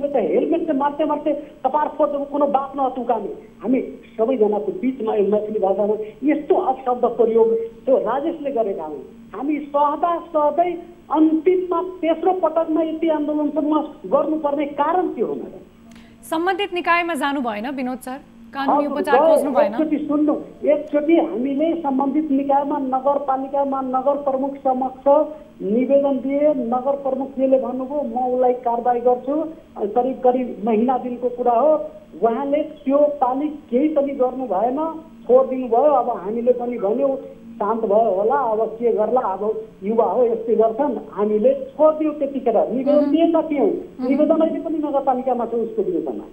त हेलमेट चाहिँ मार्ते कपार फोटो कुनै बात नतुकाने। हामी सबैजनाको बिचमा यो मैथिली भाषामा यस्तो अपशब्द प्रयोग त्यो राजेशले गरेका हुन्। हामी सहँदै अन्तिममा तेस्रो पटकमा यति आन्दोलनसम्म गर्नुपर्ने कारण के हो म्याडम? सम्बन्धित निकायमा जानु भएन विनोद सर? कानुनी उपचार खोज्नु भएन? एकचोटि हामीले सम्बन्धित निकायमा नगरपालिकामा नगर प्रमुख समक्ष निवेदन दिए। नगर प्रमुखले भन्नुभयो म उसलाई कारबाही गर्छु, करिब महिना दिनको कुरा हो। उहाँले त्यो पालि केही पनि गर्नु भएन, छोडिदिनु भयो। अब हामीले पनि भन्यो शान्त भयो होला, अब के गर्ला, अब युवा हो यस्तै गर्छन्, हामीले छोडिदियो। त्यतिखेर निवेदन दिएका थियौँ, निवेदन अहिले पनि नगरपालिकामा छ उसको विरुद्धमा।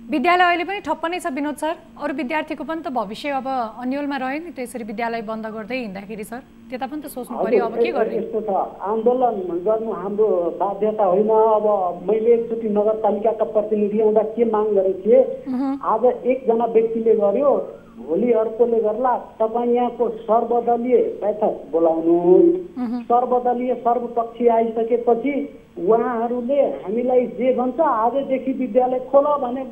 विद्यालय अहिले पनि ठप्प नै छ विनोद सर? अरू विद्यार्थीको पनि त भविष्य अब अन्यलमा रह्यो नि त्यसरी विद्यालय बन्द गर्दै हिँड्दाखेरि सर, त्यता पनि त सोच्नु पर्यो अब के गर्ने? यस्तो छ, आन्दोलन गर्नु हाम्रो बाध्यता होइन। अब मैले एकचोटि नगरपालिकाका प्रतिनिधि आउँदा के माग गरेको थिएँ, आज एकजना व्यक्तिले गर्यो भोलि अर्कोले गर्ला तपाईँ यहाँको सर्वदलीय बैठक बोलाउनुहोस्। सर्वदलीय सर्वपक्षीय आइसकेपछि उहाँहरूले हामीलाई जे भन्छ आजदेखि विद्यालय खोल भने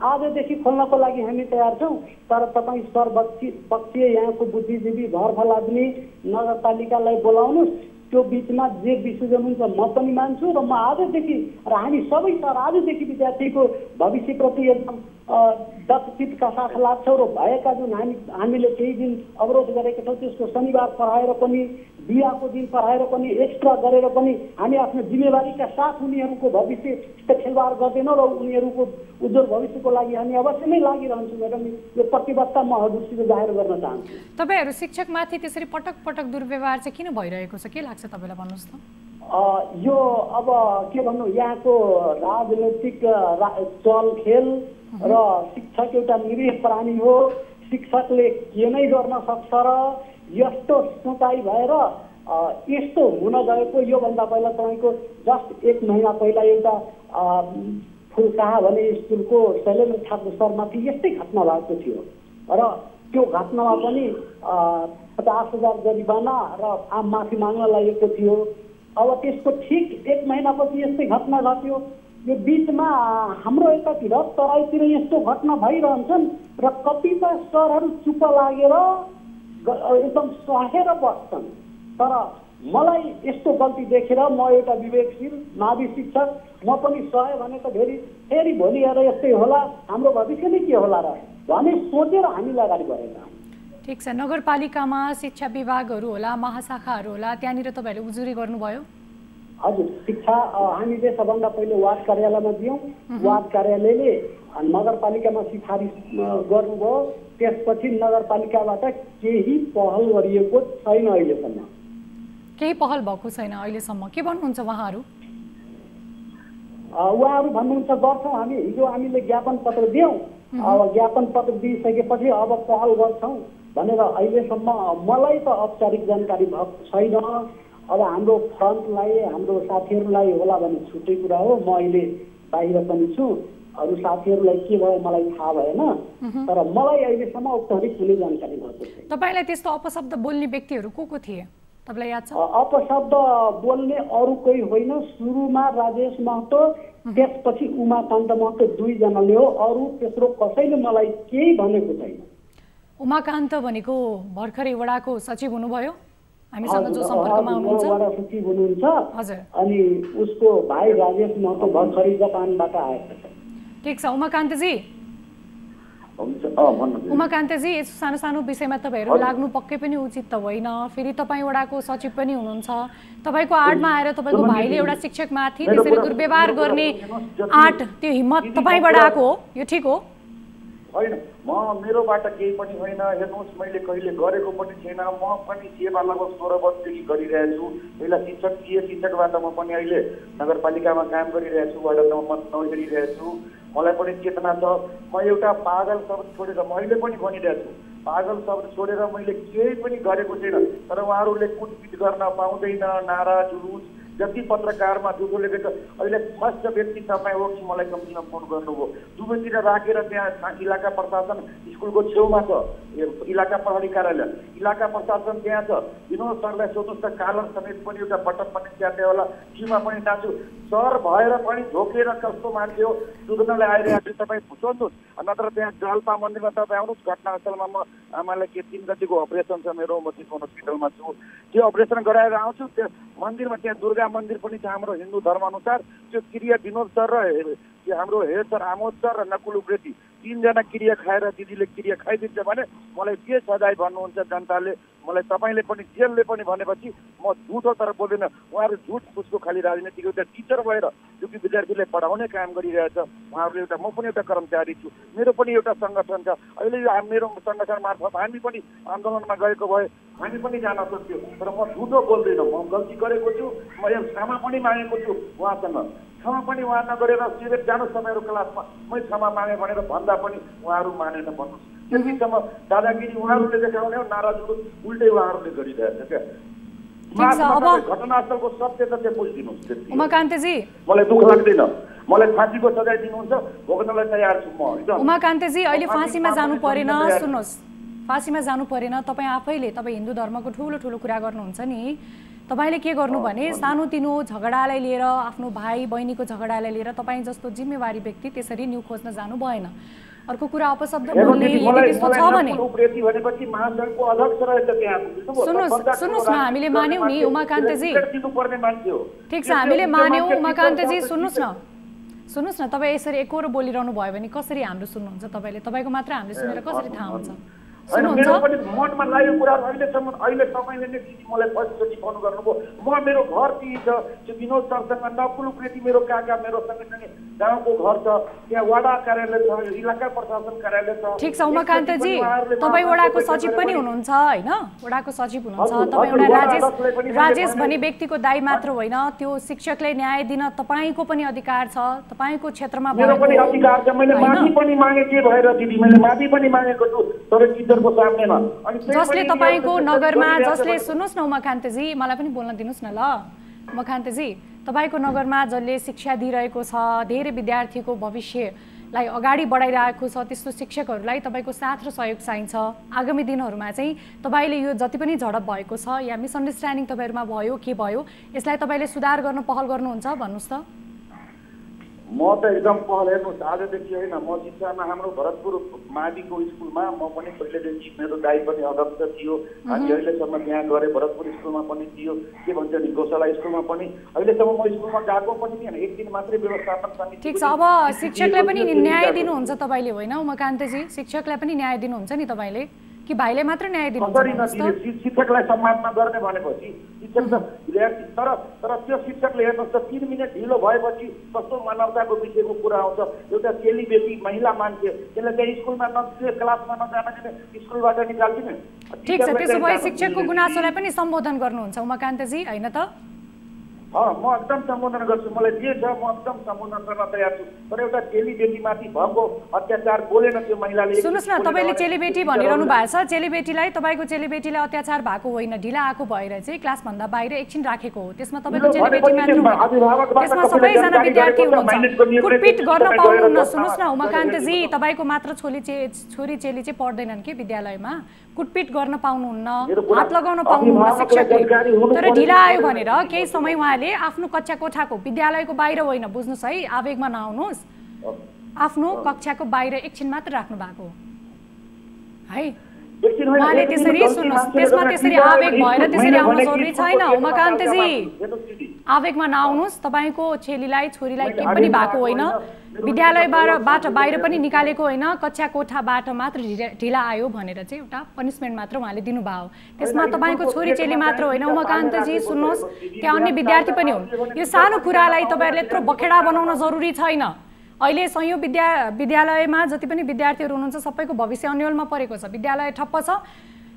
आजदेखि खोल्नको लागि हामी तयार छौँ। तर तपाईँ सर्वपक्षीय यहाँको बुद्धिजीवी भरफल आदमी नगरपालिकालाई बोलाउनुहोस्। त्यो बिचमा जे विसर्जन हुन्छ म पनि मान्छु र म आजदेखि र हामी सबै सर आजदेखि विद्यार्थीको भविष्यप्रति एकदम दक्षितका साथ लाग्छौँ र भएका जुन हामीले केही दिन अवरोध गरेका छौँ त्यसको शनिबार पढाएर पनि बिहाको दिन पढाएर पनि एक्स्ट्रा गरेर पनि हामी आफ्नो जिम्मेवारीका साथ उनीहरूको भविष्यसित खेलवाड गर्दैनौँ र उनीहरूको उज्जवल भविष्यको लागि हामी अवश्य नै लागिरहन्छौँ। म्याडम यो प्रतिबद्धता म हजुरसित जाहेर गर्न चाहन्छु। तपाईहरू शिक्षकमाथि त्यसरी पटक पटक दुर्व्यवहार चाहिँ किन भइरहेको छ, के लाग्छ तपाईँलाई, भन्नुहोस् त। यो अब के भन्नु, यहाँको राजनैतिक चलखेल र शिक्षक एउटा निरीह प्राणी हो। शिक्षकले के नै गर्न सक्छ र यस्तो सोचाइ भएर यस्तो हुन गएको। योभन्दा पहिला तपाईँको जस्ट 1 महिना पहिला एउटा फुलकाहा भन्ने स्कुलको शैलेन्द्र छात्र सरमाथि यस्तै घटना भएको थियो र त्यो घटनामा पनि 50,000 जरिवाना र आम माफी माग्न लागेको थियो। अब त्यसको ठिक 1 महिनापछि यस्तै घटना घट्यो। यो बिचमा हाम्रो यतातिर तराईतिर यस्तो घटना भइरहन्छन् र कतिपय सरहरू चुप लागेर एकदम सहेर बस्छन्। तर मलाई यस्तो गल्ती देखेर म एउटा विवेकशील मावि शिक्षक म पनि सहे भने त फेरि भोलि आएर यस्तै होला, हाम्रो भविष्य नै के होला र भने सोचेर हामीले अगाडि बढेका। ठिक छ, नगरपालिकामा शिक्षा विभागहरू होला, महाशाखाहरू होला, त्यहाँनिर तपाईँहरूले उजुरी गर्नुभयो? हजुर, शिक्षा हामीले सबभन्दा पहिले वार्ड कार्यालयमा दियौँ। वार्ड कार्यालयले नगरपालिकामा सिफारिस गर्नुभयो। त्यसपछि नगरपालिकाबाट केही पहल गरिएको छैन अहिलेसम्म। केही पहल भएको छैन अहिलेसम्म, के भन्नुहुन्छ उहाँहरू? उहाँहरू भन्नुहुन्छ गर्छौँ हामी। हिजो हामीले ज्ञापन पत्र दियौँ, अब ज्ञापन पत्र दिइसकेपछि अब पहल गर्छौँ भनेर अहिलेसम्म मलाई त औपचारिक जानकारी भएको छैन। अब हाम्रो फ्रन्टलाई हाम्रो साथीहरूलाई होला भने छुट्टै कुरा हो। म अहिले बाहिर पनि छु, अरू साथीहरूलाई के भयो मलाई थाहा भएन। तर मलाई अहिलेसम्म औपचारिक कुनै जानकारी भएको छैन। तपाईँलाई त्यस्तो अपशब्द बोल्ने व्यक्तिहरू को थिए, तपाईँलाई याद छ? अपशब्द बोल्ने अरू कोही होइन, सुरुमा राजेश महतो, त्यसपछि उमाकान्त महतो, 2 जनाले हो। अरू तेस्रो कसैले मलाई केही भनेको छैन। उमाकान्त भनेको भर्खरै वडाको सचिव हुनुभयो, हामीसँग जो सम्पर्कमा हुनुहुन्छ? वडा सचिव हुनुहुन्छ। हजुर। अनि उसको भाइ राजेश महतो भर्खरै जापानबाट आएको छ। ठिक छ उमाकान्तजी। उमाकान्तजी, यस्तो सानो सानो विषयमा तपाईँहरू लाग्नु पक्कै पनि उचित त होइन। फेरि तपाईँ वडाको सचिव पनि हुनुहुन्छ, तपाईँको आडमा आएर तपाईँको भाइले एउटा शिक्षकमाथि त्यसरी दुर्व्यवहार गर्ने आँट, त्यो हिम्मत तपाईँबाट आएको हो, यो ठिक हो? होइन, मेरोबाट केही पनि होइन। हेर्नुहोस्, मैले कहिले गरेको पनि छैन। म पनि सेवा लगभग 16 वर्षदेखि गरिरहेको छु। पहिला शिक्षकबाट म पनि अहिले नगरपालिकामा काम गरिरहेको छु, वडामा म नगरिरहेको छु। मलाई पनि चेतना छ। म एउटा पागल शब्द छोडेर मैले पनि भनिरहेको छु, पागल शब्द छोडेर मैले केही पनि गरेको छैन। तर उहाँहरूले कुटपिट गर्न पाउँदैन, नारा जुलुस जति पत्रकारमा झुठो लेखेको अहिले फर्स्ट व्यक्ति तपाईँ हो कि मलाई कम्तीमा फोन गर्नुभयो। दुवैतिर राखेर त्यहाँ इलाका प्रशासन स्कुलको छेउमा छ, इलाका प्रहरी कार्यालय, इलाका प्रशासन त्यहाँ छ। विनोद सरलाई सोध्नुहोस् त, कालर समेत पनि एउटा बटप पनि च्याते होला, सीमा पनि नाच्छु सर भएर पनि झोकेर कस्तो मान्छे हो सुध्नलाई आइरहेको छ तपाईँ सोध्नुहोस्। नत्र त्यहाँ जाल्पा मन्दिरमा तपाईँ आउनुहोस्, घटनास्थलमा म आमालाई के 3 गतिको अपरेसन छ मेरो, म चितवन हस्पिटलमा छु। त्यो अपरेसन गराएर आउँछु। त्यो मन्दिरमा त्यहाँ दुर्गा मन्दिर पनि छ हाम्रो हिन्दू धर्म अनुसार। त्यो क्रिया विनोद सर र हाम्रो हेड सर आमोद सर र नकुल उप्रेती 3 जना क्रिया खाएर दिदीले क्रिया खाइदिन्छ भने मलाई के सजाय भन्नुहुन्छ जनताले, मलाई तपाईँले पनि जेलले पनि भनेपछि म झुटो तर बोल्दैन। उहाँहरू झुट फुसको खालि राजनीतिको एउटा टिचर भएर जो कि विद्यार्थीलाई पढाउने काम गरिरहेछ। उहाँहरूले एउटा, म पनि एउटा कर्मचारी छु, मेरो पनि एउटा सङ्गठन छ। अहिले मेरो सङ्गठन मार्फत हामी पनि आन्दोलनमा गएको भए हामी पनि जान सक्थ्यौँ। तर म झुटो बोल्दैन, म गल्ती गरेको छु, म क्षमा पनि मागेको छु उहाँसँग। क्षमा पनि उहाँ नगरेर सिधै जानुहोस् तपाईँहरू क्लासमा, मै क्षमा मागे भनेर भन्दा पनि उहाँहरू मानेन भन्नुहोस्। त्यतिसम्म दादागिरी उहाँहरूले देखाउने हो, नारा जुलुस उल्टै उहाँहरूले गरिरहेछ क्या। घटनास्थलको सत्य तथ्य बुझिदिनुहोस्। उमाकान्तजी, मलाई दुःख लाग्दैन। मलाई फाँसीको सजाय दिनुहुन्छ भोग्नलाई तयार छु म। उमाकान्तजी अहिले फाँसीमा जानु परेन, सुन्नुहोस्, फाँसीमा जानु परेन। तपाईँ आफैले तपाईँ हिन्दू धर्मको ठुलो ठुलो कुरा गर्नुहुन्छ नि, तपाईँले के गर्नु भने सानोतिनो झगडालाई लिएर, आफ्नो भाइ बहिनीको झगडालाई लिएर तपाईँ जस्तो जिम्मेवारी व्यक्ति त्यसरी न्यु खोज्न जानु भएन। अर्को कुरा अपशब्द बोल्ने यदि त्यस्तो छ भने सुन्नुहोस् न, हामीले मान्यौँ नि उमाकान्तजी, ठिक छ हामीले मान्यौँ उमाकान्तजी। सुन्नुहोस् न, तपाईँ यसरी एकहोरो बोलिरहनु भयो भने कसरी हाम्रो सुन्नुहुन्छ तपाईँले? तपाईँको मात्र हामीले सुनेर कसरी थाहा हुन्छ? मेरो पनि मनमा लागेको कुराहरू अहिले तपाईँले नै दिदी मलाई पछि फोन गर्नुभयो। म मेरो घर त्यही छ, त्यो विनोद सरसँग नकुलकृति मेरो काका मेरो सँगसँगै गाउँको घर छ, त्यहाँ वडा कार्यालय छ, इलाका प्रशासन कार्यालय छ। ठिक छ उमाकान्तजी, तपाईँ वडाको सचिव पनि हुनुहुन्छ होइन? वडाको सचिव हुनुहुन्छ तपाईँ। एउटा राजेश भन्ने व्यक्तिको दाइ मात्र होइन, त्यो शिक्षकले न्याय दिन तपाईँको पनि अधिकार छ, तपाईँको क्षेत्रमा मेरो पनि अधिकार छ। मैले माफी पनि मागे के भएर दिदी, मैले माफी पनि मागेको छु तर जसले तपाईँको नगरमा, जसले सुन्नुहोस् न उमाकान्तजी, मलाई पनि बोल्न दिनुहोस् न ल उमाकान्तजी, तपाईँको नगरमा जसले शिक्षा दिइरहेको छ, धेरै विद्यार्थीको भविष्यलाई अगाडि बढाइरहेको छ, त्यस्तो शिक्षकहरूलाई तपाईँको साथ र सहयोग चाहिन्छ। आगामी दिनहरूमा चाहिँ तपाईँले यो जति पनि झडप भएको छ या मिसअन्डरस्ट्यान्डिङ तपाईँहरूमा भयो के भयो, यसलाई तपाईँले सुधार गर्न पहल गर्नुहुन्छ भन्नुहोस् त। म त एकदम पहल हेर्नुहोस्, आजदेखि होइन म शिक्षामा हाम्रो भरतपुर माविको स्कुलमा म पनि पहिलेदेखि मेरो दाइ पनि अध्यक्ष थियो, अनि अहिलेसम्म त्यहाँ गएँ। भरतपुर स्कुलमा पनि थियो, के भन्छ नि गौशाला स्कुलमा पनि अहिलेसम्म म स्कुलमा गएको पनि थिएन, एक दिन मात्रै व्यवस्थापन समिति। ठिक छ, अब शिक्षकलाई पनि न्याय दिनुहुन्छ तपाईँले होइन उमाकान्तजी? शिक्षकलाई पनि न्याय दिनुहुन्छ नि तपाईँले कि भाइले मात्र न्याय दिनुहुन्छ? शिक्षकलाई सम्मान नगर्ने भनेपछि शिक्षक त विद्यार्थी, तर त्यो शिक्षकले हेर्नुहोस् त 3 मिनट ढिलो भएपछि कस्तो मानवताको विषयको कुरा आउँछ। एउटा चेलीबेटी महिला मान्छे त्यसले चाहिँ स्कुलमा क्लासमा नजान स्कुलबाट निकाल्दिने। ठिक छ, त्यसो भए शिक्षकको गुनासोलाई पनि सम्बोधन गर्नुहुन्छ उमाकान्तजी होइन त? म एकदम सम्बोधन गर्छु, मलाई जे छ म एकदम सम्बोधन गर्न तयार छु। तर एउटा चेलीबेटीमाथि भएको अत्याचार बोलेन त्यो महिलाले। सुन्नुहोस् न, तपाईँले चेलीबेटी भनिरहनु भएको छ, चेलीबेटीलाई तपाईँको चेलीबेटीलाई अत्याचार भएको होइन, ढिला आएको भएर चाहिँ क्लासभन्दा बाहिर एकछिन राखेको हो। त्यसमा तपाईँको चेलीबेटी मात्र होइन, त्यसमा सबैजना विद्यार्थी हुनुहुन्छ। कुटपिट गर्न पाउनुहुन्न। सुन्नुहोस् न उमाकान्तजी, तपाईँको मात्र छोरी चेली चाहिँ पढ्दैनन् कि विद्यालयमा, कुटपिट गर्न पाउनुहुन्न, हात लगाउन पाउनुहुन्न शिक्षकले। तर ढिला आयो भनेर केही समय उहाँले आफ्नो कक्षा कोठाको विद्यालयको बाहिर होइन, बुझ्नुहोस् है, आवेगमा नआउनुहोस्, आफ्नो कक्षाको बाहिर एकछिन मात्र राख्नु भएको है उहाँले। त्यसरी सुन्नुहोस्, त्यसमा त्यसरी आवेग भएर त्यसरी आउनु जरुरी छैन उमाकान्तजी, आवेगमा नआउनुहोस्। तपाईँको चेलीलाई छोरीलाई केही पनि भएको होइन, विद्यालयबाट बाहिर पनि निकालेको होइन, कक्षा कोठाबाट मात्र ढिला आयो भनेर चाहिँ एउटा पनिसमेन्ट मात्र उहाँले दिनुभयो। त्यसमा तपाईँको छोरी चेली मात्र होइन उमाकान्तजी, सुन्नुहोस्, त्यहाँ अन्य विद्यार्थी पनि हुन्। यो सानो कुरालाई तपाईँहरूले यत्रो बखेडा बनाउन जरुरी छैन। अहिले सयौं विद्यालयमा जति पनि विद्यार्थीहरू हुनुहुन्छ सबैको भविष्य अन्यलमा परेको छ, विद्यालय ठप्प छ,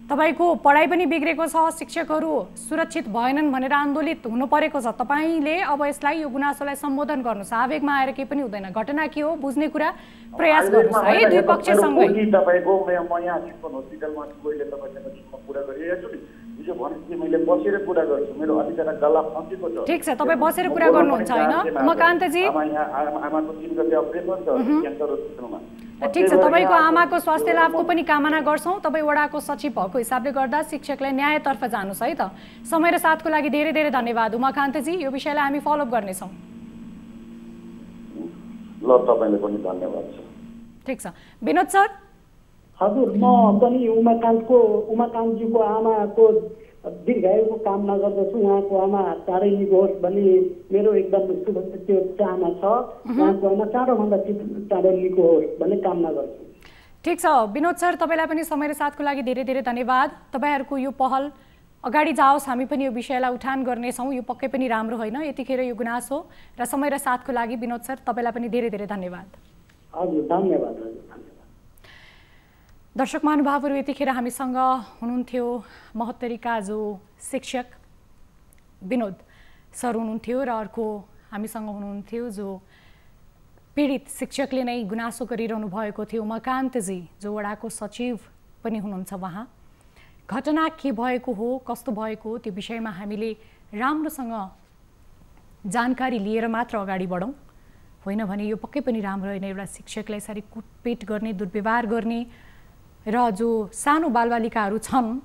तपाईको पढाइ पनि बिग्रेको छ, शिक्षकहरू सुरक्षित भएनन् भनेर आन्दोलित हुनु परेको छ। तपाईले अब यसलाई यो गुनासोलाई सम्बोधन गर्नुस्, आवेगमा आएर केही पनि हुँदैन। घटना के हो बुझ्ने कुरा प्रयास गर्नुस् है दुई पक्षसँगै। तपाईको म यहाँ सिस्टम हस्पिटलमा कोहीले तपाईसँग कुरा गरिरहेछु नि, हिजो भने मैले बसेर कुरा गर्छु, मेरो अलिकता गला फसेको छ। ठीक छ, तपाई बसेर कुरा गर्नुहुन्छ हैन उमाकान्तजी? आमाको 3 गते अपरेसन छ क्यान्सर हस्पिटलमा। ठीक छ, तपाईको आमाको स्वास्थ्य लाभको पनि कामना गर्छौं। तपाई वडाको सचिव भएको हिसाबले गर्दा शिक्षकलाई न्यायतर्फ जानुस् है त। समय र साथको लागि धेरै धेरै धन्यवाद उमाकान्तजी, यो विषयलाई हामी फलोअप गर्ने छौं। ल तपाईले पनि धन्यवाद छ। ठीक छ, विनोद सर। हजुर, म पनि उमाकान्तजीको आमाको दीर्घायुको कामना गर्दछु। उहाँको आमा चाँडै निको होस् भन्ने मेरो एकदम शुभ त्यो चाहना छ। उहाँको आमा चाँडोभन्दा चाँडै निको होस् भन्ने कामना गर्छु। ठीक छ विनोद सर, तपाईलाई पनि समय र साथको लागि धेरै धेरै धन्यवाद। तपाईहरुको यो पहल अगाडि जाओस्, हामी पनि यो विषयलाई उठान गर्नेछौँ। यो पक्कै पनि राम्रो होइन, यतिखेर यो गुनासो र समय र साथको लागि विनोद सर तपाईलाई पनि धेरै धेरै धन्यवाद। हजुर धन्यवाद। दर्शक महानुभावहरू, यतिखेर हामीसँग हुनुहुन्थ्यो महोत्तरीका जो शिक्षक विनोद सर हुनुहुन्थ्यो र अर्को हामीसँग हुनुहुन्थ्यो जो पीडित शिक्षकले नै गुनासो गरिरहनु भएको थियो उमाकान्तजी, जो वडाको सचिव पनि हुनुहुन्छ। उहाँ घटना के भएको हो, कस्तो भएको हो, त्यो विषयमा हामीले राम्रोसँग जानकारी लिएर मात्र अगाडि बढौँ। होइन भने यो पक्कै पनि राम्रो होइन। एउटा शिक्षकलाई यसरी कुटपिट गर्ने, दुर्व्यवहार गर्ने र जो सानो बालबालिकाहरू छन्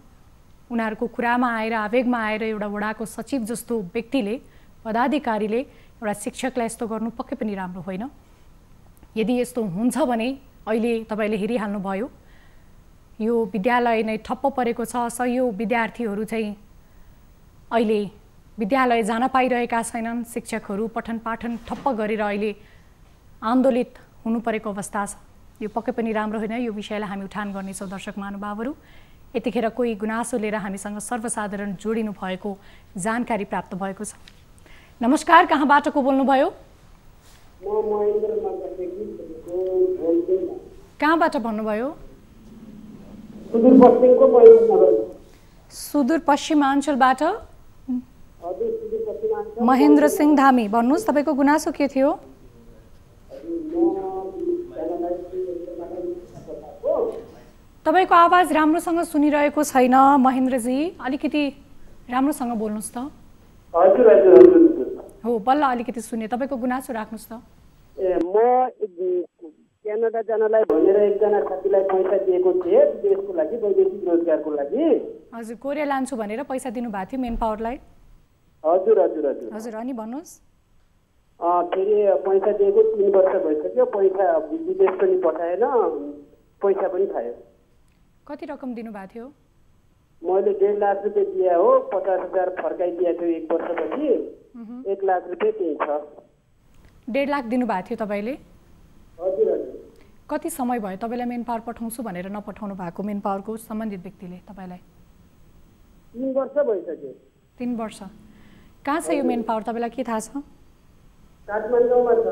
उनीहरूको कुरामा आएर, आवेगमा आएर एउटा वडाको सचिव जस्तो व्यक्तिले, पदाधिकारीले एउटा शिक्षकलाई यस्तो गर्नु पक्कै पनि राम्रो होइन। यदि यस्तो हुन्छ भने अहिले तपाईँले हेरिहाल्नुभयो, यो विद्यालय नै ठप्प परेको छ। सयौं विद्यार्थीहरू चाहिँ अहिले विद्यालय जान पाइरहेका छैनन्। शिक्षकहरू पठन पाठन ठप्प गरेर अहिले आन्दोलित हुनु परेको अवस्था छ। यो पक्कै पनि राम्रो होइन। यो विषयलाई हामी उठान गर्नेछौँ। दर्शक महानुभावहरू, यतिखेर कोही गुनासो लिएर हामीसँग सर्वसाधारण जोडिनु भएको जानकारी प्राप्त भएको छ। नमस्कार, कहाँबाट को बोल्नुभयो? कहाँबाट भन्नुभयो? सुदूरपश्चिमाञ्चलबाट महेन्द्र सिंह धामी। भन्नुहोस्, तपाईँको गुनासो के थियो? तपाईँको आवाज राम्रोसँग सुनिरहेको छैन महेन्द्रजी, अलिकति राम्रोसँग बोल्नुहोस् त। हजुर हजुर हजुर हो, बल्ल अलिकति सुने। तपाईँको गुनासो राख्नुहोस् त। म क्यानाडा जानलाई भनेर एकजना साथीलाई पैसा दिएको थिएँ देशको लागि, वैदेशिक रोजगारको लागि। हजुर, कोरिया लान्छु भनेर पैसा दिनुभएको थियो मेन पावरलाई? हजुर हजुर हजुर हजुर, अनि भन्नुहोस्। फेरि पैसा दिएको 3 वर्ष भइसक्यो, पैसा विदेश पनि पठाएन, पैसा पनि खायो। कति रकम दिनुभएको थियो? मैले 1.5 लाख रुपियाँ दिए हो, 50,000 फर्काइदिएको थियो 1 वर्षपछि। 1 लाख रुपियाँ त्यही छ। 1.5 लाख दिनुभएको थियो तपाईँले? हजुर हजुर। कति समय भयो तपाईँलाई मेन पावर पठाउँछु भनेर नपठाउनु भएको मेन पावरको सम्बन्धित व्यक्तिले तपाईँलाई? 3 वर्ष भइसक्यो। 3 वर्ष। कहाँ छ यो मेन पावर, तपाईँलाई के थाहा छ? काठमाडौँमा छ।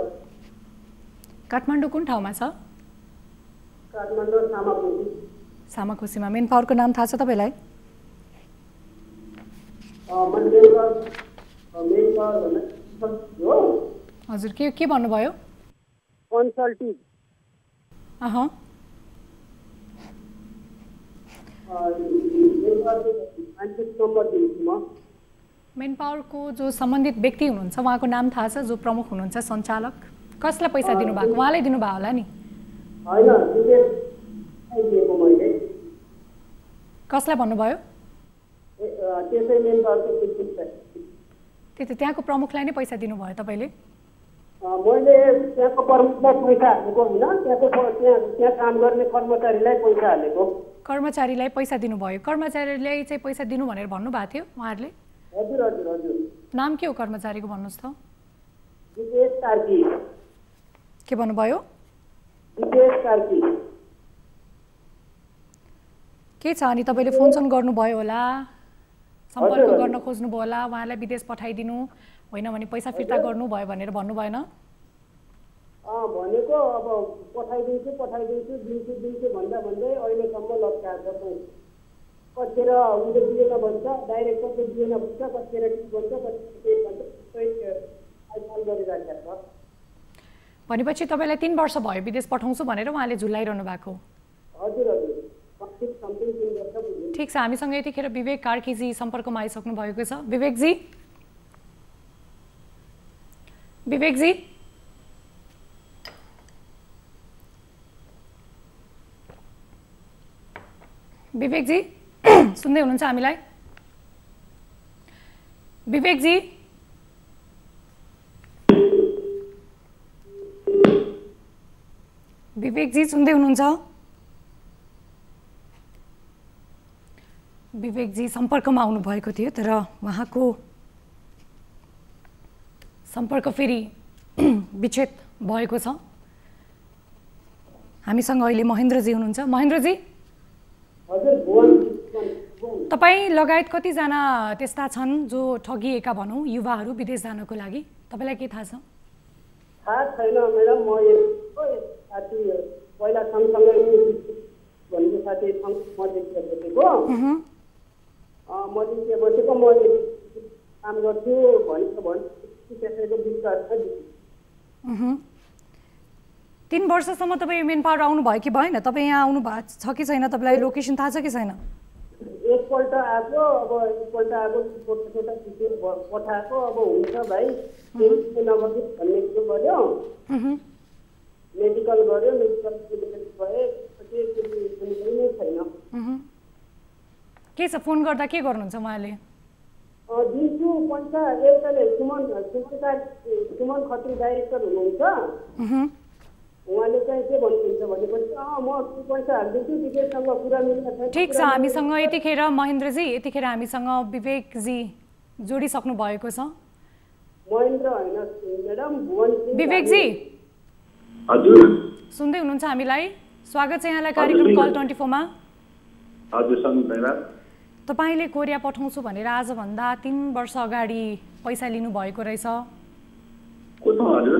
काठमाडौँ कुन ठाउँमा छ? काठमाडौँ सामाकोशी। सामाकोशीमा। मेन पावरको नाम थाहा छ तपाईँलाई? हजुर, के भन्नुभयो? कन्सल्टिभ। मेन पावरको जो सम्बन्धित व्यक्ति हुनुहुन्छ उहाँको नाम थाहा छ? जो प्रमुख हुनुहुन्छ, सञ्चालक? कसलाई पैसा दिनुभएको? उहाँले दिनुभयो होला नि? कसलाई भन्नुभयो? त्यही त, त्यहाँको प्रमुखलाई नै पैसा दिनुभयो तपाईँले? मैले त्यहाँको प्रमुखलाई पैसा हालेको होइन, त्यहाँ काम गर्ने कर्मचारीलाई पैसा हालेको। कर्मचारीलाई पैसा दिनुभयो? कर्मचारीलाई चाहिँ पैसा दिनु भनेर भन्नुभएको थियो उहाँहरूले? हजुर हजुर हजुर। नाम के हो कर्मचारीको भन्नुहोस् त? दिपेश कार्की। के भन्नुभयो? दिपेश कार्की। के छ अनि तपाईँले फोनसोन गर्नुभयो होला, सम्पर्क गर्न खोज्नुभयो होला, उहाँलाई विदेश पठाइदिनु होइन भने पैसा फिर्ता गर्नुभयो भनेर भन्नु भएन? भनेको अब पठाइदिन्छु दिन्छु भन्दा भन्दै अहिलेसम्म लट्काएको छ। कतिखेर उसले दिएन भन्छ, डाइरेक्ट कसले दिएन भन्छ, कतिखेर के भन्छ, कतिखेर गरिराखेको छ। भनेपछि तपाईँलाई 3 वर्ष भयो विदेश पठाउँछु भनेर उहाँले झुल्लाइरहनु भएको? हजुर हजुर। ठिक छ, हामीसँग यतिखेर विवेक कार्कीजी सम्पर्कमा आइसक्नु भएको छ। विवेकजी, विवेकजी, विवेकजी सुन्दै हुनुहुन्छ हामीलाई? विवेकजी, विवेकजी सुन्दै हुनुहुन्छ? विवेकजी सम्पर्कमा आउनुभएको थियो तर उहाँको सम्पर्क फेरि विच्छेद भएको छ। हामीसँग अहिले महेन्द्रजी हुनुहुन्छ। महेन्द्रजी, तपाईँ लगायत कतिजना त्यस्ता छन् जो ठगिएका भनौँ युवाहरू विदेश जानको लागि? तपाईँलाई के थाहा छ? थाहा छैन म्याडम। म साथी पहिला सँगसँगै भनेको साथीसँग मैले बसेको मैले काम गर्छु भनेको त्यसैको विश्वास छ। 3 वर्षसम्म तपाईँ मेन पावर आउनुभयो कि भएन? तपाईँ यहाँ आउनु भएको छ कि छैन? तपाईँलाई लोकेसन थाहा छ कि छैन? 1 एकपल्ट आएको छोटा छोटा चिजहरू पठाएको अब हुन्छ भाइ त्यही नगर्नु भन्ने कुरो गर्यो मेडिकल गर्यो मेडिकल भए केही छैन के छ फोन गर्दा के गर्नुहुन्छ उहाँले दिन्छु पैसा एउटाले सुमन खत्री डाइरेक्टर हुनुहुन्छ उहाँले चाहिँ के भन्नुहुन्छ भनेपछि म पैसा हालिदिन्छु विवेकसँग कुरा मिल्न छैन ठिक छ हामीसँग यतिखेर महेन्द्रजी यतिखेर हामीसँग विवेकजी जोडिसक्नु भएको छ महेन्द्र होइन म्याडम भुवन विवेकजी हजुर सुन्दै हुनुहुन्छ हामीलाई स्वागत छ यहाँलाई कार्यक्रम कल 24 मा हजुर सुन्दैन तपाईले कोरिया पठाउँछु भनेर आज भन्दा 3 वर्ष अगाडि पैसा लिनु भएको रहेछ को हजुर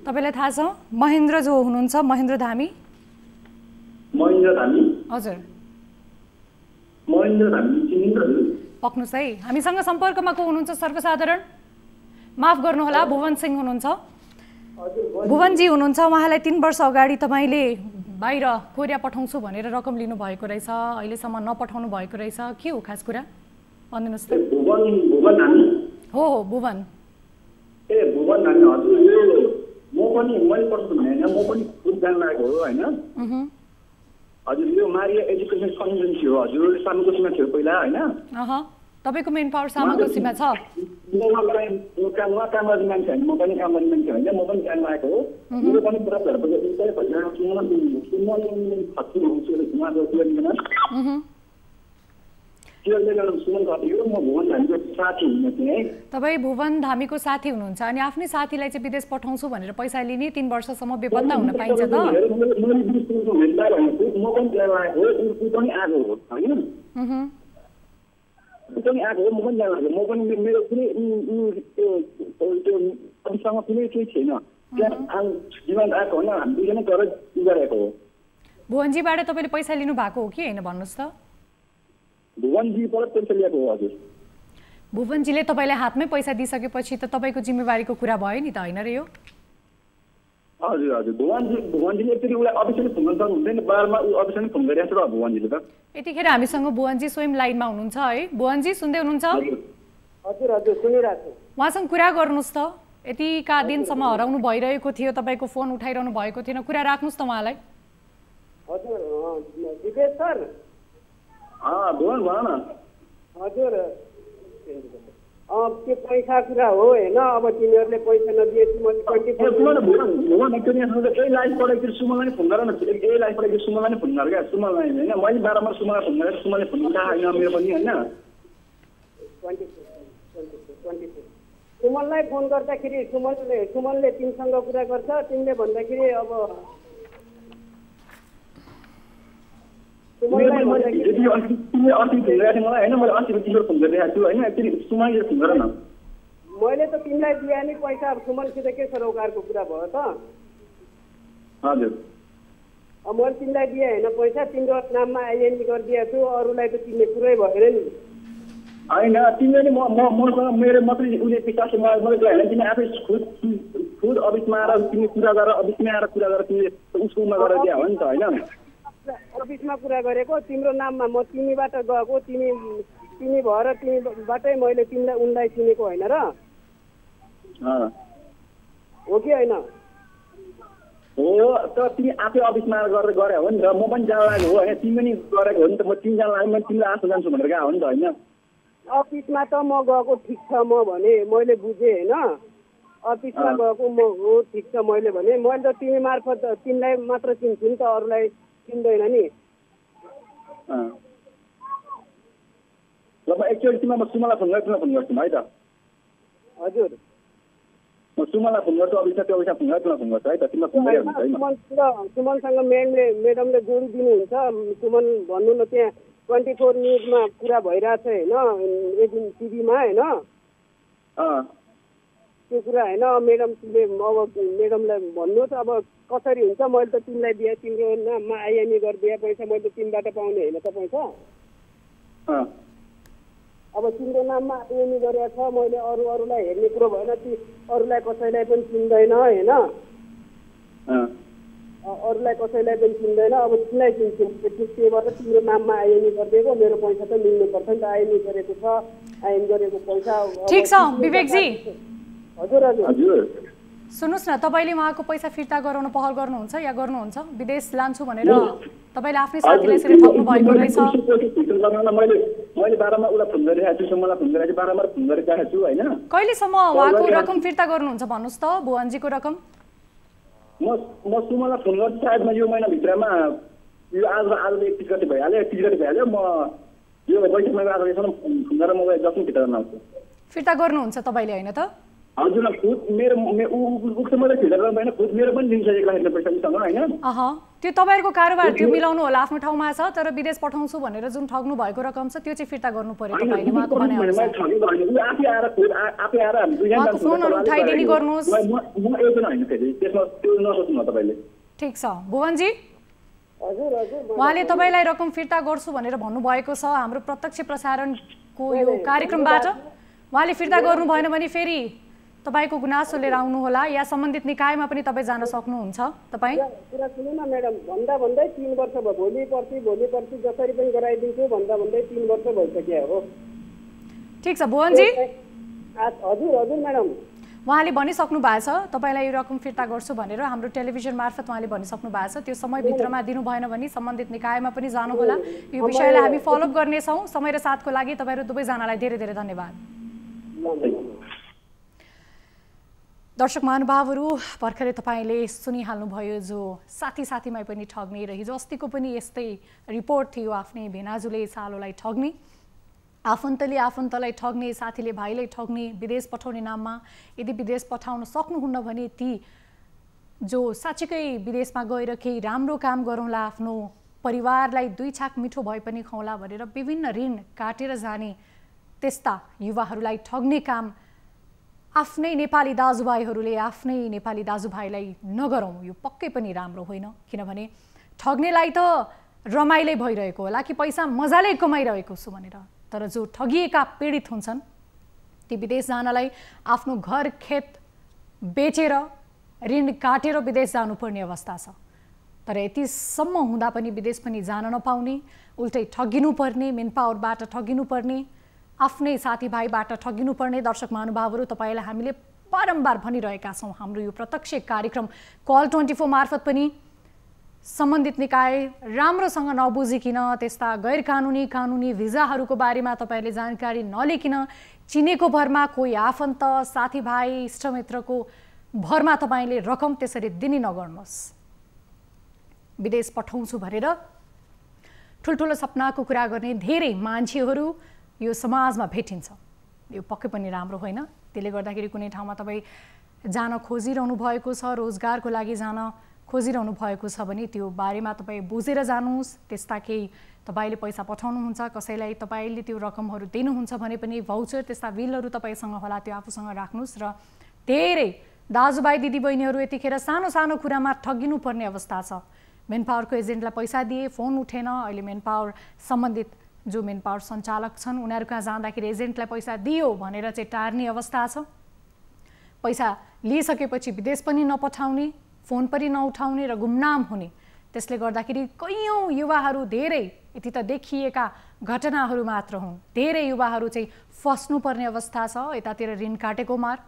तपाईलाई थाहा छ महेन्द्र जो हुनुहुन्छ महेन्द्र धामी हजुर महेन्द्र धामी चिन्नुहुन्छ पक्नुस् है हामीसँग सम्पर्कमा को हुनुहुन्छ सर्वसाधारण माफ गर्नुहोला भुवन सिंह हुनुहुन्छ भुवनजी हुनुहुन्छ उहाँलाई 3 वर्ष अगाडि तपाईले बाहिर कोरिया पठाउँछु भनेर रकम लिनु भएको रहेछ अहिलेसम्म नपठाउनु भएको रहेछ के हो खास कुरा भन्दिनुस् त भुवन धामी हो भुवन भुवन धामी हजुर यो मैले पढ्छु भने हैन म पनि खुद जान लागेको हो हैन हजुर यो मारिया एजुकेसन कन्भेन्सी हो हजुर सामुकोसीमा थियो पहिला हैन तपाईको मेन पावर सामुकोसीमा छ म काम गर्ने मान्छे हैन म पनि काम गर्ने मान्छे हैन म पनि जान लागेको हो मेरो पनि पुरा तपाईँ भुवन धामीको साथी हुनुहुन्छ अनि आफ्नै साथीलाई चाहिँ विदेश पठाउँछु भनेर पैसा लिने 3 वर्षसम्म बेपत्ता हुन पाइन्छ त भुवनजीबाट तपाईँले पैसा लिनु भएको हो कि होइन भन्नुहोस् त भुवनजीले तपाईँलाई हातमै पैसा दिइसकेपछि त तपाईँको जिम्मेवारीको कुरा भयो नि त होइन र यो हजुर हजुर भुवनजीले एकचोटि उसलाई अफिसले फोन गर्नु हुँदैन बारमा अफिसले फोन गरिरहेको छ भुवनजीले त यतिखेर हामीसँग भुवनजी स्वयं लाइनमा हुनुहुन्छ है भुवनजी सुन्दै हुनुहुन्छ हजुर हजुर सुनिरहेको छु उहाँसँग कुरा गर्नुहोस् त यतिका दिनसम्म हराउनु भइरहेको थियो तपाईँको फोन उठाइरहनु भएको थिएन कुरा राख्नुहोस् त उहाँलाई हजुर विवेक सर भुवन भन न हजुर त्यो पैसा कुरा हो होइन अब तिमीहरूले पैसा नदिएपछि सुमललाई फोन गर न यही लाइफ पढाइ सुमललाई फोन गर क्या सुमललाई होइन मैले बारम्बार सुमललाई फोन गरेर सुमलले फोन गर्दा होइन मेरो पनि होइन सुमनलाई फोन गर्दाखेरि सुमनले तिमीसँग कुरा गर्छ तिमीले भन्दाखेरि अब मैले त तिमीलाई दिए नि पैसा सुमनसित के सरोकारको कुरा भयो त हजुर मैले तिमीलाई दिए होइन पैसा तिम्रो नाममा आइएनजी गरिदिएको छु अरूलाई त तिमीले कुरै भएन नि होइन तिमीले मसँग मेरो मात्रै उसले पितासे मैले होइन तिमी आफै खुद अफिसमा आएर तिमी कुरा गरेर अफिसमा आएर कुरा गरेर तिमीले उसकोमा गरेर दिए हो नि त होइन अफिसमा कुरा गरेको तिम्रो नाममा म तिमीबाट गएको तिमी भएर तिमीबाटै मैले तिमीलाई उनलाई चिनेको होइन र हो कि होइन हो त तिमी आफै अफिसमा गरेर गरे हो नि त म पनि जान लागेको हो होइन तिमी पनि गरेको हो नि त म तिमी जान लाग्यो मैले तिमीलाई आफू जान्छु भनेर गएको हो नि त होइन अफिसमा त म गएको ठिक छ म भने मैले बुझेँ होइन अफिसमा गएको म हो ठिक छ मैले भने मैले त तिमी मार्फत तिमीलाई मात्र चिन्छु नि त अरूलाई चिन्दैन नि ल म एकचोटि तिमीलाई म सुमललाई फोन गरेर तिमीलाई फोन गर्छु है त हजुर म सुमललाई फोन गर्छु अफिसमा त्यो अफिसमा फोन गरेर तिमीलाई फोन गर्छु है त तिमीलाई फोन गरिहाल्छु है सुमनसँग मेडमले जोडिदिनुहुन्छ सुमन भन्नु न त्यहाँ 24 न्युजमा कुरा भइरहेछ होइन एदिन टिभीमा होइन त्यो कुरा होइन मेडमले अब मेडमलाई भन्नुहोस् अब कसरी हुन्छ मैले त तिमीलाई दिएँ तिम्रो नाममा आइएमई गरिदिएँ पैसा मैले त तिमीबाट पाउने होइन त पैसा अब तिम्रो नाममा आइएमई गरेको छ मैले अरूलाई हेर्ने कुरो भएन ती अरूलाई कसैलाई पनि चिन्दैन होइन अरूलाई कसैलाई पनि चिन्दैन। अब तिमीलाई चिन्छु, त्यसबाट तिम्रो नाममा आइएमई गरिदिएको, मेरो पैसा त मिल्नुपर्छ नि त। आइएमई गरेको छ, आइएम गरेको पैसा। ठिक छ विवेकजी। हजुर हजुर सुन्नुहोस् न, तपाईँले उहाँको पैसा फिर्ता गराउन पहल गर्नुहुन्छ या गर्नुहुन्छ? विदेश लान्छु भनेर तपाईँले आफ्नै साथीलाई यसरी ठग्नु भएको रहेछ। मैले बारम्बार उसलाई फोन गरिरहेको छु, मलाई फोन गरेर बारम्बार फोन गरिरहेको छु होइन। कहिलेसम्म उहाँको रकम फिर्ता गर्नुहुन्छ भन्नुहोस् त, भुवनजीको रकम? म सुमलाई फोन गर्छु, सायद म यो महिनाभित्रमा, यो आज 31 गते भइहाल्यो, 30 गते भइहाल्यो। म यो बैठकमा आज फोन गरेर म जसमा फिर्ता गर्न आउँछु। फिर्ता गर्नुहुन्छ तपाईँले होइन त? हजुर खुद मेरो उसको मैले फिर्ता गर्नु भएन, खुद मेरो पनि दिन्छ 1 लाख पैसा उसँग होइन। त्यो तपाईँहरूको कारोबार त्यो मिलाउनु होला, आफ्नो ठाउँमा छ। तर विदेश पठाउँछु भनेर जुन ठग्नु भएको रकम छ त्यो चाहिँ फिर्ता गर्नु पर्यो तपाईँले उहाँको भनेअनुसार। उहाँको फोनहरू उठाइदिने गर्नुहोस्। ठिक छ भुवनजी, उहाँले तपाईँलाई रकम फिर्ता गर्छु भनेर भन्नुभएको छ हाम्रो प्रत्यक्ष प्रसारणको यो कार्यक्रमबाट। उहाँले फिर्ता गर्नु भएन भने फेरि तपाईको गुनासो लिएर आउनुहोला या सम्बन्धित निकायमा पनि तपाईँ जान सक्नुहुन्छ। तपाईँ कुरा सुन्नु न म्याडम, भन्दै 3 वर्ष भयो। भोलि पर्सि जसरी पनि गराइदिन्छु भन्दै 3 वर्ष भइसक्यो हो। ठिक छ भुवनजी। हजुर हजुर म्याडम, उहाँले भनिसक्नु भएको छ तपाईँलाई यो रकम फिर्ता गर्छु भनेर हाम्रो टेलिभिजन मार्फत उहाँले भनिसक्नु भएको छ। त्यो समयभित्रमा दिनु भएन भने सम्बन्धित निकायमा पनि जानुहोला। यो विषयलाई हामी फलोअप गर्नेछौँ। समय र साथको लागि तपाईँहरू दुवैजनालाई धेरै धेरै धन्यवाद। दर्शक महानुभावहरू, भर्खरै तपाईँले सुनिहाल्नुभयो जो साथीमा पनि ठग्ने र हिजो अस्तिको पनि यस्तै रिपोर्ट थियो। आफ्नै भेनाजुले सालोलाई ठग्ने, आफन्तले आफन्तलाई ठग्ने, साथीले भाइलाई ठग्ने, विदेश पठाउने नाममा। यदि विदेश पठाउन सक्नुहुन्न भने ती जो साँच्चीकै विदेशमा गएर केही राम्रो काम गरौँला, आफ्नो परिवारलाई 2 छाक मिठो भए पनि खुवाउला भनेर विभिन्न ऋण काटेर जाने त्यस्ता युवाहरूलाई ठग्ने काम आफ्नै नेपाली दाजुभाइहरूले आफ्नै नेपाली दाजुभाइलाई नगरौँ। यो पक्कै पनि राम्रो होइन। किनभने ठग्नेलाई त रमाइलै भइरहेको होला कि पैसा मजाले कमाइरहेको छु भनेर, तर जो ठगिएका पीडित हुन्छन् ती विदेश जानलाई आफ्नो घर खेत बेचेर ऋण काटेर विदेश जानुपर्ने अवस्था छ। तर यतिसम्म हुँदा पनि विदेश पनि जान नपाउने, उल्टै ठगिनुपर्ने, मेनपावरबाट ठगिनुपर्ने, आफ्नै साथीभाइबाट ठगिनुपर्ने। दर्शक महानुभावहरू, तपाईँलाई हामीले बारम्बार भनिरहेका छौँ हाम्रो यो प्रत्यक्ष कार्यक्रम कल 24 मार्फत पनि सम्बन्धित निकाय राम्रोसँग नबुझिकन त्यस्ता गैर कानुनी कानुनी भिजाहरूको बारेमा तपाईँले जानकारी नलिकन चिनेको भरमा कोही आफन्त साथीभाइ इष्टमित्रको भरमा तपाईँले रकम त्यसरी दिने नगर्नुहोस्। विदेश पठाउँछु भनेर ठुल्ठुलो सपनाको कुरा गर्ने धेरै मान्छेहरू यो समाजमा भेटिन्छ। यो पक्कै पनि राम्रो होइन। त्यसले गर्दाखेरि कुनै ठाउँमा तपाईँ जान खोजिरहनु भएको छ, रोजगारको लागि जान खोजिरहनु भएको छ भने त्यो बारेमा तपाईँ बुझेर जानुहोस्। त्यस्ता केही तपाईँले पैसा पठाउनुहुन्छ, कसैलाई तपाईँले त्यो रकमहरू दिनुहुन्छ भने पनि भाउचर त्यस्ता बिलहरू तपाईँसँग होला, त्यो आफूसँग राख्नुहोस्। र धेरै दाजुभाइ दिदीबहिनीहरू यतिखेर सानो सानो कुरामा ठगिनुपर्ने अवस्था छ। मेनपावरको एजेन्टलाई पैसा दिए, फोन उठेन। अहिले मेनपावर सम्बन्धित जो मेनपावर सञ्चालक छन् उनीहरू कहाँ जाँदाखेरि एजेन्टलाई पैसा दियो भनेर चाहिँ टार्ने अवस्था छ। पैसा लिइसकेपछि विदेश पनि नपठाउने, फोन पनि नउठाउने र गुमनाम हुने। त्यसले गर्दाखेरि कैयौँ युवाहरू, धेरै यति त देखिएका घटनाहरू मात्र हुन्, धेरै युवाहरू चाहिँ फस्नुपर्ने अवस्था छ। यतातिर ऋण काटेको मार,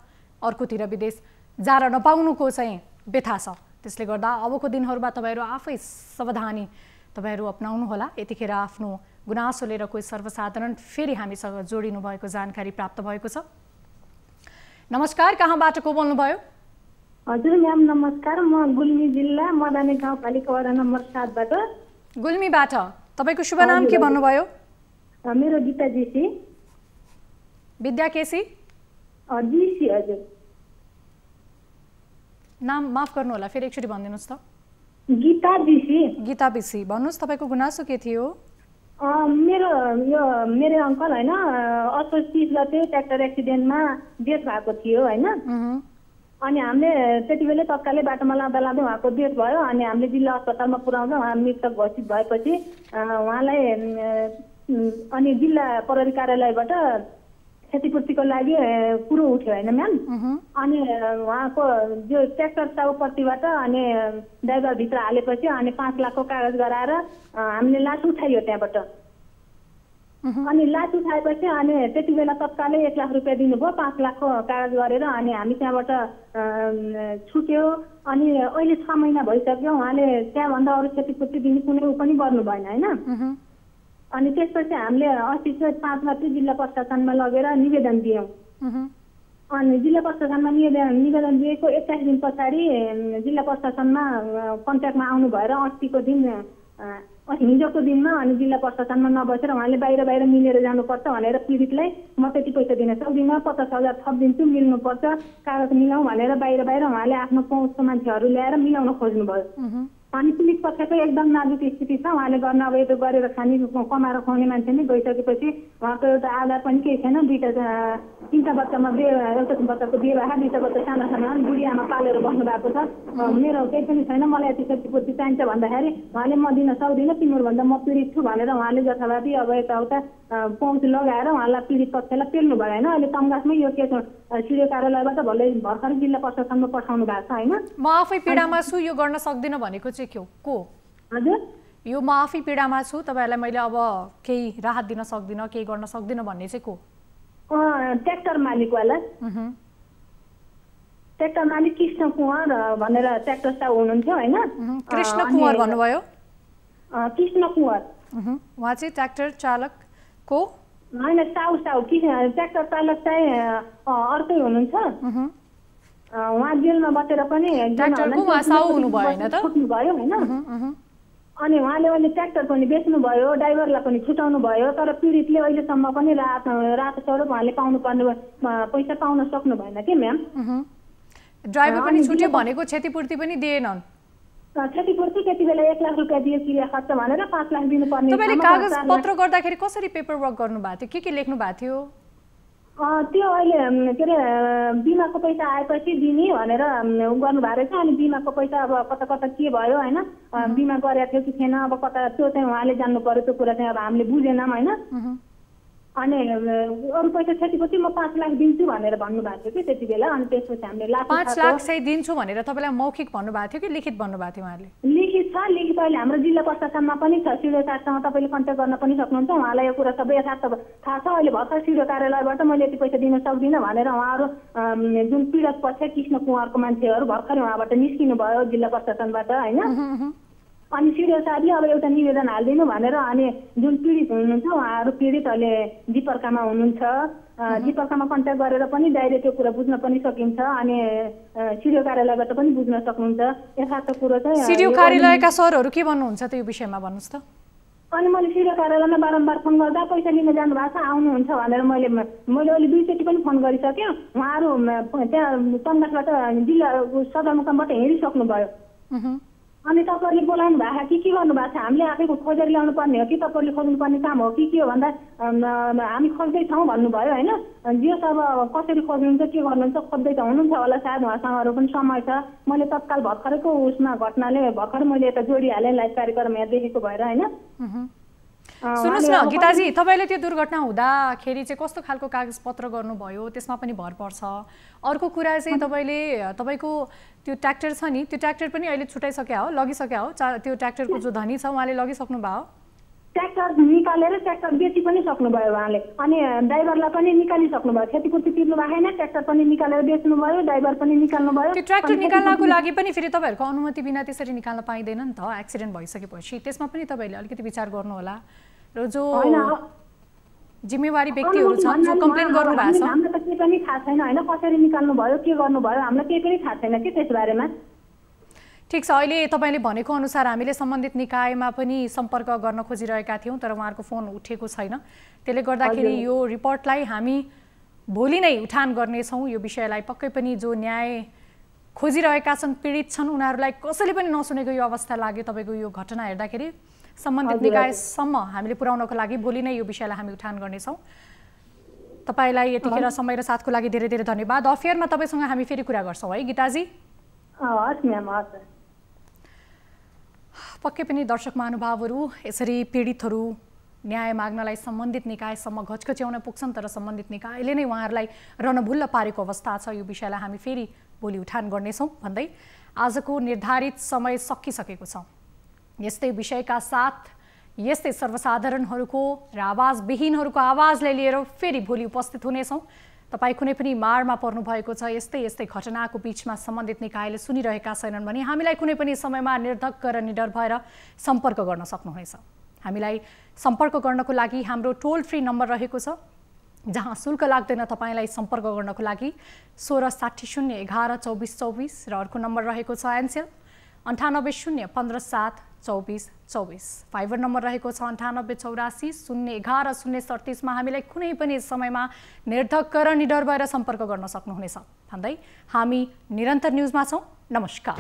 अर्कोतिर विदेश जान नपाउनुको चाहिँ व्यथा छ। त्यसले गर्दा अबको दिनहरूमा तपाईँहरू आफै सावधानी तपाईँहरू अपनाउनु होला। यतिखेर आफ्नो गुनासो लिएर कोही सर्वसाधारण फेरि हामीसँग जोडिनु भएको जानकारी प्राप्त भएको छ। नमस्कार, कहाँबाट को बोल्नुभयो? हजुर म्याम नमस्कार, म गुल्मी जिल्ला मदानी गाउँपालिका वडा नम्बर 7 बाट। गुल्मीबाट। तपाईँको शुभ नाम के भन्नुभयो? मेरो गीता जीसी। विद्या केसी? जीसी हजुर। नाम माफ गर्नु होला, फेरि एकचोटि भनिदिनुहोस् त। गीता जीसी। गीता बीसी, भन्नुहोस् तपाईँको गुनासो के थियो? मेरो अङ्कल होइन, 28 गते ट्र्याक्टर एक्सिडेन्टमा डेथ भएको थियो होइन। अनि हामीले त्यति बेला तत्कालै बाटोमा लाँदा उहाँको डेथ भयो। अनि हामीले जिल्ला अस्पतालमा पुर्याउँदा उहाँ मृतक घोषित भएपछि उहाँलाई अनि जिल्ला प्रहरी कार्यालयबाट क्षतिपूर्तिको लागि कुरो उठ्यो होइन म्याम। अनि उहाँको जो ट्र्याक्टर चाउपट्टिबाट अनि ड्राइभरभित्र हालेपछि अनि 5 लाखको कागज गराएर हामीले लास उठाइयो त्यहाँबाट। अनि लास उठाएपछि अनि त्यति बेला तत्कालै 1 लाख रुपियाँ दिनुभयो, 5 लाखको कागज गरेर अनि हामी त्यहाँबाट छुट्यो। अनि अहिले 6 महिना भइसक्यो, उहाँले त्यहाँभन्दा अरू क्षतिपूर्ति दिने कुनै ऊ पनि गर्नु भएन होइन। अनि त्यसपछि हामीले अस्ति चाहिँ 5 गते जिल्ला प्रशासनमा लगेर निवेदन दियौँ। अनि जिल्ला प्रशासनमा निवेदन दिएको 21 दिन पछाडि जिल्ला प्रशासनमा कन्ट्याक्टमा आउनु भएर अस्तिको दिन हिजोको दिनमा अनि जिल्ला प्रशासनमा नबसेर उहाँले बाहिर मिलेर जानुपर्छ भनेर पीडितलाई म त्यति पैसा दिन सक्दिनँ, 50,000 थप दिन्छु, मिल्नुपर्छ, कागज मिलाउँ भनेर बाहिर उहाँले आफ्नो पहुँचको मान्छेहरू ल्याएर मिलाउन खोज्नुभयो। अनि पीडित पक्षको एकदम नाजुक स्थिति छ, उहाँले गर्न अब यो गरेर खाने कमाएर खुवाउने मान्छे नै गइसकेपछि उहाँको एउटा आधार पनि केही छैन। 3टा बच्चामा एउटा बच्चाको विवाह, 2टा बच्चा साना बुढी आमा पालेर बस्नु भएको छ। मेरो केही पनि छैन, मलाई यति क्षतिपूर्ति चाहिन्छ भन्दाखेरि उहाँले म दिन सक्दिनँ, तिमीहरूभन्दा म पीडित छु भनेर उहाँले जथाभावी अब यताउता पहुँच लगाएर उहाँलाई पीडित पक्षलाई पेल्नु भयो होइन। अहिले तम्घासमै यो केस सिडिओ कार्यालयबाट भर्खरै जिल्ला प्रशासनमा पठाउनु भएको छ होइन। म आफै पीडामा छु, यो गर्न सक्दिनँ भनेको चाहिँ को? हजुर, यो म आफै पीडामा छु, तपाईहरुलाई मैले अब केही राहत दिन सक्दिनँ, केही गर्न सक्दिनँ भन्ने चाहिँ को? ट्र्याक्टर मालिकवाला। ट्र्याक्टर मालिक कृष्ण कुँवर भनेर ट्र्याक्टर साउ हुनुहुन्थ्यो होइन। कृष्ण कुँवर भन्नुभयो? कृष्ण कुँवर। उहाँ चाहिँ ट्र्याक्टर चालक को? होइन, साउ ट्र्याक्टर चालक चाहिँ अर्कै हुनुहुन्छ। उहाँ जेलमा बसेर पनि छुट्नुभयो होइन। अनि उहाँले अहिले ट्र्याक्टर पनि बेच्नुभयो, ड्राइभरलाई पनि छुटाउनु भयो, तर पीडितले अहिलेसम्म पनि राहत स्वरूप उहाँले पाउनु पर्ने पैसा पाउन सक्नु भएन कि म्याम। ड्राइभर पनि छुट्यो भनेको क्षतिपूर्ति पनि दिएनन्? क्षतिपूर्ति त्यति बेला 1 लाख रुपियाँ दियो क्रिया खर्च भनेर 5 लाख दिनुपर्ने। तपाईँले कागज पत्र गर्दाखेरि कसरी पेपर वर्क गर्नु भएको थियो, के लेख्नु भएको थियो? त्यो अहिले के अरे बिमाको पैसा आएपछि दिने भनेर गर्नुभएको रहेछ। अनि बिमाको पैसा अब कता के भयो होइन, बिमा गरेको थियो कि थिएन, अब कता त्यो चाहिँ उहाँले जान्नु पर्यो, त्यो कुरा चाहिँ अब हामीले बुझेनौँ होइन। अनि अरू पैसा क्षतिपूर्ति म 5 लाख दिन्छु भनेर भन्नुभएको थियो कि त्यति बेला। अनि त्यसपछि हामीले 5 लाख चाहिँ दिन्छु भनेर तपाईँलाई मौखिक भन्नुभएको थियो कि लिखित भन्नुभएको थियो उहाँले? लिखित छ, लिखित अहिले हाम्रो जिल्ला प्रशासनमा पनि छ, सिडिओ साहबसँग तपाईँले कन्ट्याक्ट गर्न पनि सक्नुहुन्छ। उहाँलाई यो कुरा सबै यथार्थ थाहा छ। अहिले भर्खर सिडिओ कार्यालयबाट मैले यति पैसा दिन सक्दिनँ भनेर उहाँहरू जुन पीडित पक्ष कृष्ण कुँवरको मान्छेहरू भर्खरै उहाँबाट निस्किनु भयो जिल्ला प्रशासनबाट होइन। अनि सिडिओ साहबले अब एउटा निवेदन हालिदिनु भनेर अनि जुन पीडित हुनुहुन्छ उहाँहरू पीडित अहिले जिपर्कामा हुनुहुन्छ। जिपर्कामा कन्ट्याक्ट गरेर पनि डाइरेक्ट त्यो कुरा बुझ्न पनि सकिन्छ। अनि सिडिओ कार्यालयबाट पनि बुझ्न सक्नुहुन्छ। यथार्थ कुरो चाहिँ सिडिओ कार्यालयका सरहरू के भन्नुहुन्छ त यो विषयमा भन्नुहोस् त? अनि मैले सिडिओ कार्यालयमा बारम्बार फोन गर्दा पैसा लिन जानु भएको छ, आउनुहुन्छ भनेर मैले अहिले 2 चोटि पनि फोन गरिसकेँ। उहाँहरू त्यहाँ तम्घासबाट जिल्ला सदरमुकामबाट हिँडिसक्नु भयो। अनि तपाईँहरूले बोलाउनु भएको के गर्नु भएको छ, हामीले आफै खोजेर ल्याउनु पर्ने हो कि तपाईँहरूले खोज्नुपर्ने काम हो कि के हो भन्दा हामी खोज्दैछौँ भन्नुभयो होइन। जे सब कसरी खोज्नुहुन्छ के गर्नुहुन्छ खोज्दै त हुनुहुन्छ होला सायद, उहाँसँगहरू पनि समय छ। मैले तत्काल भर्खरैको उसमा घटनाले भर्खर मैले यता जोडिहालेँ लाइभ कार्यक्रम यहाँ देखेको भएर होइन। सुन्नुहोस् न गीताजी, तपाईँले त्यो दुर्घटना हुँदाखेरि चाहिँ कस्तो खालको कागजपत्र गर्नुभयो त्यसमा पनि भर पर्छ। अर्को कुरा चाहिँ तपाईँको त्यो ट्र्याक्टर छ नि, त्यो ट्र्याक्टर पनि अहिले छुटाइसक्यो हो, लगिसक्यो हो? त्यो ट्र्याक्टरको जो धनी छ उहाँले लगिसक्नु भयो? ट्र्याक्टर निकालेर ट्र्याक्टर बेची पनि सक्नुभयो उहाँले। अनि ड्राइभरलाई पनि निकालिसक्नुभयो, क्षतिपूर्ति तिर्नु भएको छैन, ट्र्याक्टर पनि निकालेर बेच्नुभयो, ड्राइभर पनि निकाल्नुभयो। त्यो ट्र्याक्टर निकाल्नको लागि पनि फेरि तपाईँहरूको अनुमति बिना त्यसरी निकाल्न पाइँदैन नि त, एक्सिडेन्ट भइसकेपछि। त्यसमा पनि तपाईँले अलिकति विचार गर्नु होला। र जो जिम्मेवारी व्यक्तिहरू छन् जो कम्प्लेन गर्नु भएको छ, हामीलाई त केही पनि थाहा छैन होइन, कसरी निकाल्नु भयो के गर्नुभयो हामीलाई केही पनि थाहा छैन के त्यस बारेमा। ठिक छ, अहिले तपाईँले भनेको अनुसार हामीले सम्बन्धित निकायमा पनि सम्पर्क गर्न खोजिरहेका थियौँ तर उहाँहरूको फोन उठेको छैन। त्यसले गर्दाखेरि यो रिपोर्टलाई हामी भोलि नै उठान गर्नेछौँ। यो विषयलाई पक्कै पनि जो न्याय खोजिरहेका छन्, पीडित छन्, उनीहरूलाई कसैले पनि नसुनेको यो अवस्था लाग्यो तपाईँको यो घटना हेर्दाखेरि। सम्बन्धित निकायसम्म हामीले पुर्याउनको लागि भोलि नै यो विषयलाई हामी उठान गर्नेछौँ। तपाईँलाई यतिखेर समय र साथको लागि धेरै धेरै धन्यवाद। अफेयरमा तपाईँसँग हामी फेरि कुरा गर्छौँ है गीताजी? हस् म्याम, हस्। पक्कै पनि दर्शक महानुभावहरू, यसरी पीडितहरू न्याय माग्नलाई सम्बन्धित निकायसम्म घचघच्याउन पुग्छन्, तर सम्बन्धित निकायले नै उहाँहरूलाई रणभुल्ल पारेको अवस्था छ। यो विषयलाई हामी फेरि भोलि उठान गर्नेछौँ भन्दै आजको निर्धारित समय सकिसकेको छ। यस्तै विषयका साथ यस्तै सर्वसाधारणहरूको र आवाजविहीनहरूको आवाजलाई लिएर फेरि भोलि उपस्थित हुनेछौँ। तपाईँ कुनै पनि मारमा पर्नुभएको छ, यस्तै घटनाको बिचमा सम्बन्धित निकायले सुनिरहेका छैनन् भने हामीलाई कुनै पनि समयमा निर्धक्क र निडर भएर सम्पर्क गर्न सक्नुहुनेछ। हामीलाई सम्पर्क गर्नको लागि हाम्रो टोल फ्री नम्बर रहेको छ, जहाँ शुल्क लाग्दैन। तपाईँलाई सम्पर्क गर्नको लागि 1660 11 24 24 र अर्को नम्बर रहेको छ एनसेल 98 0 15 7 24 24। फाइबर नम्बर रहेको छ 98 84 011 037 मा हामीलाई कुनै पनि समयमा निर्धक्क र निडर भएर सम्पर्क गर्न सक्नुहुनेछ भन्दै हामी निरन्तर न्युजमा छौँ। नमस्कार।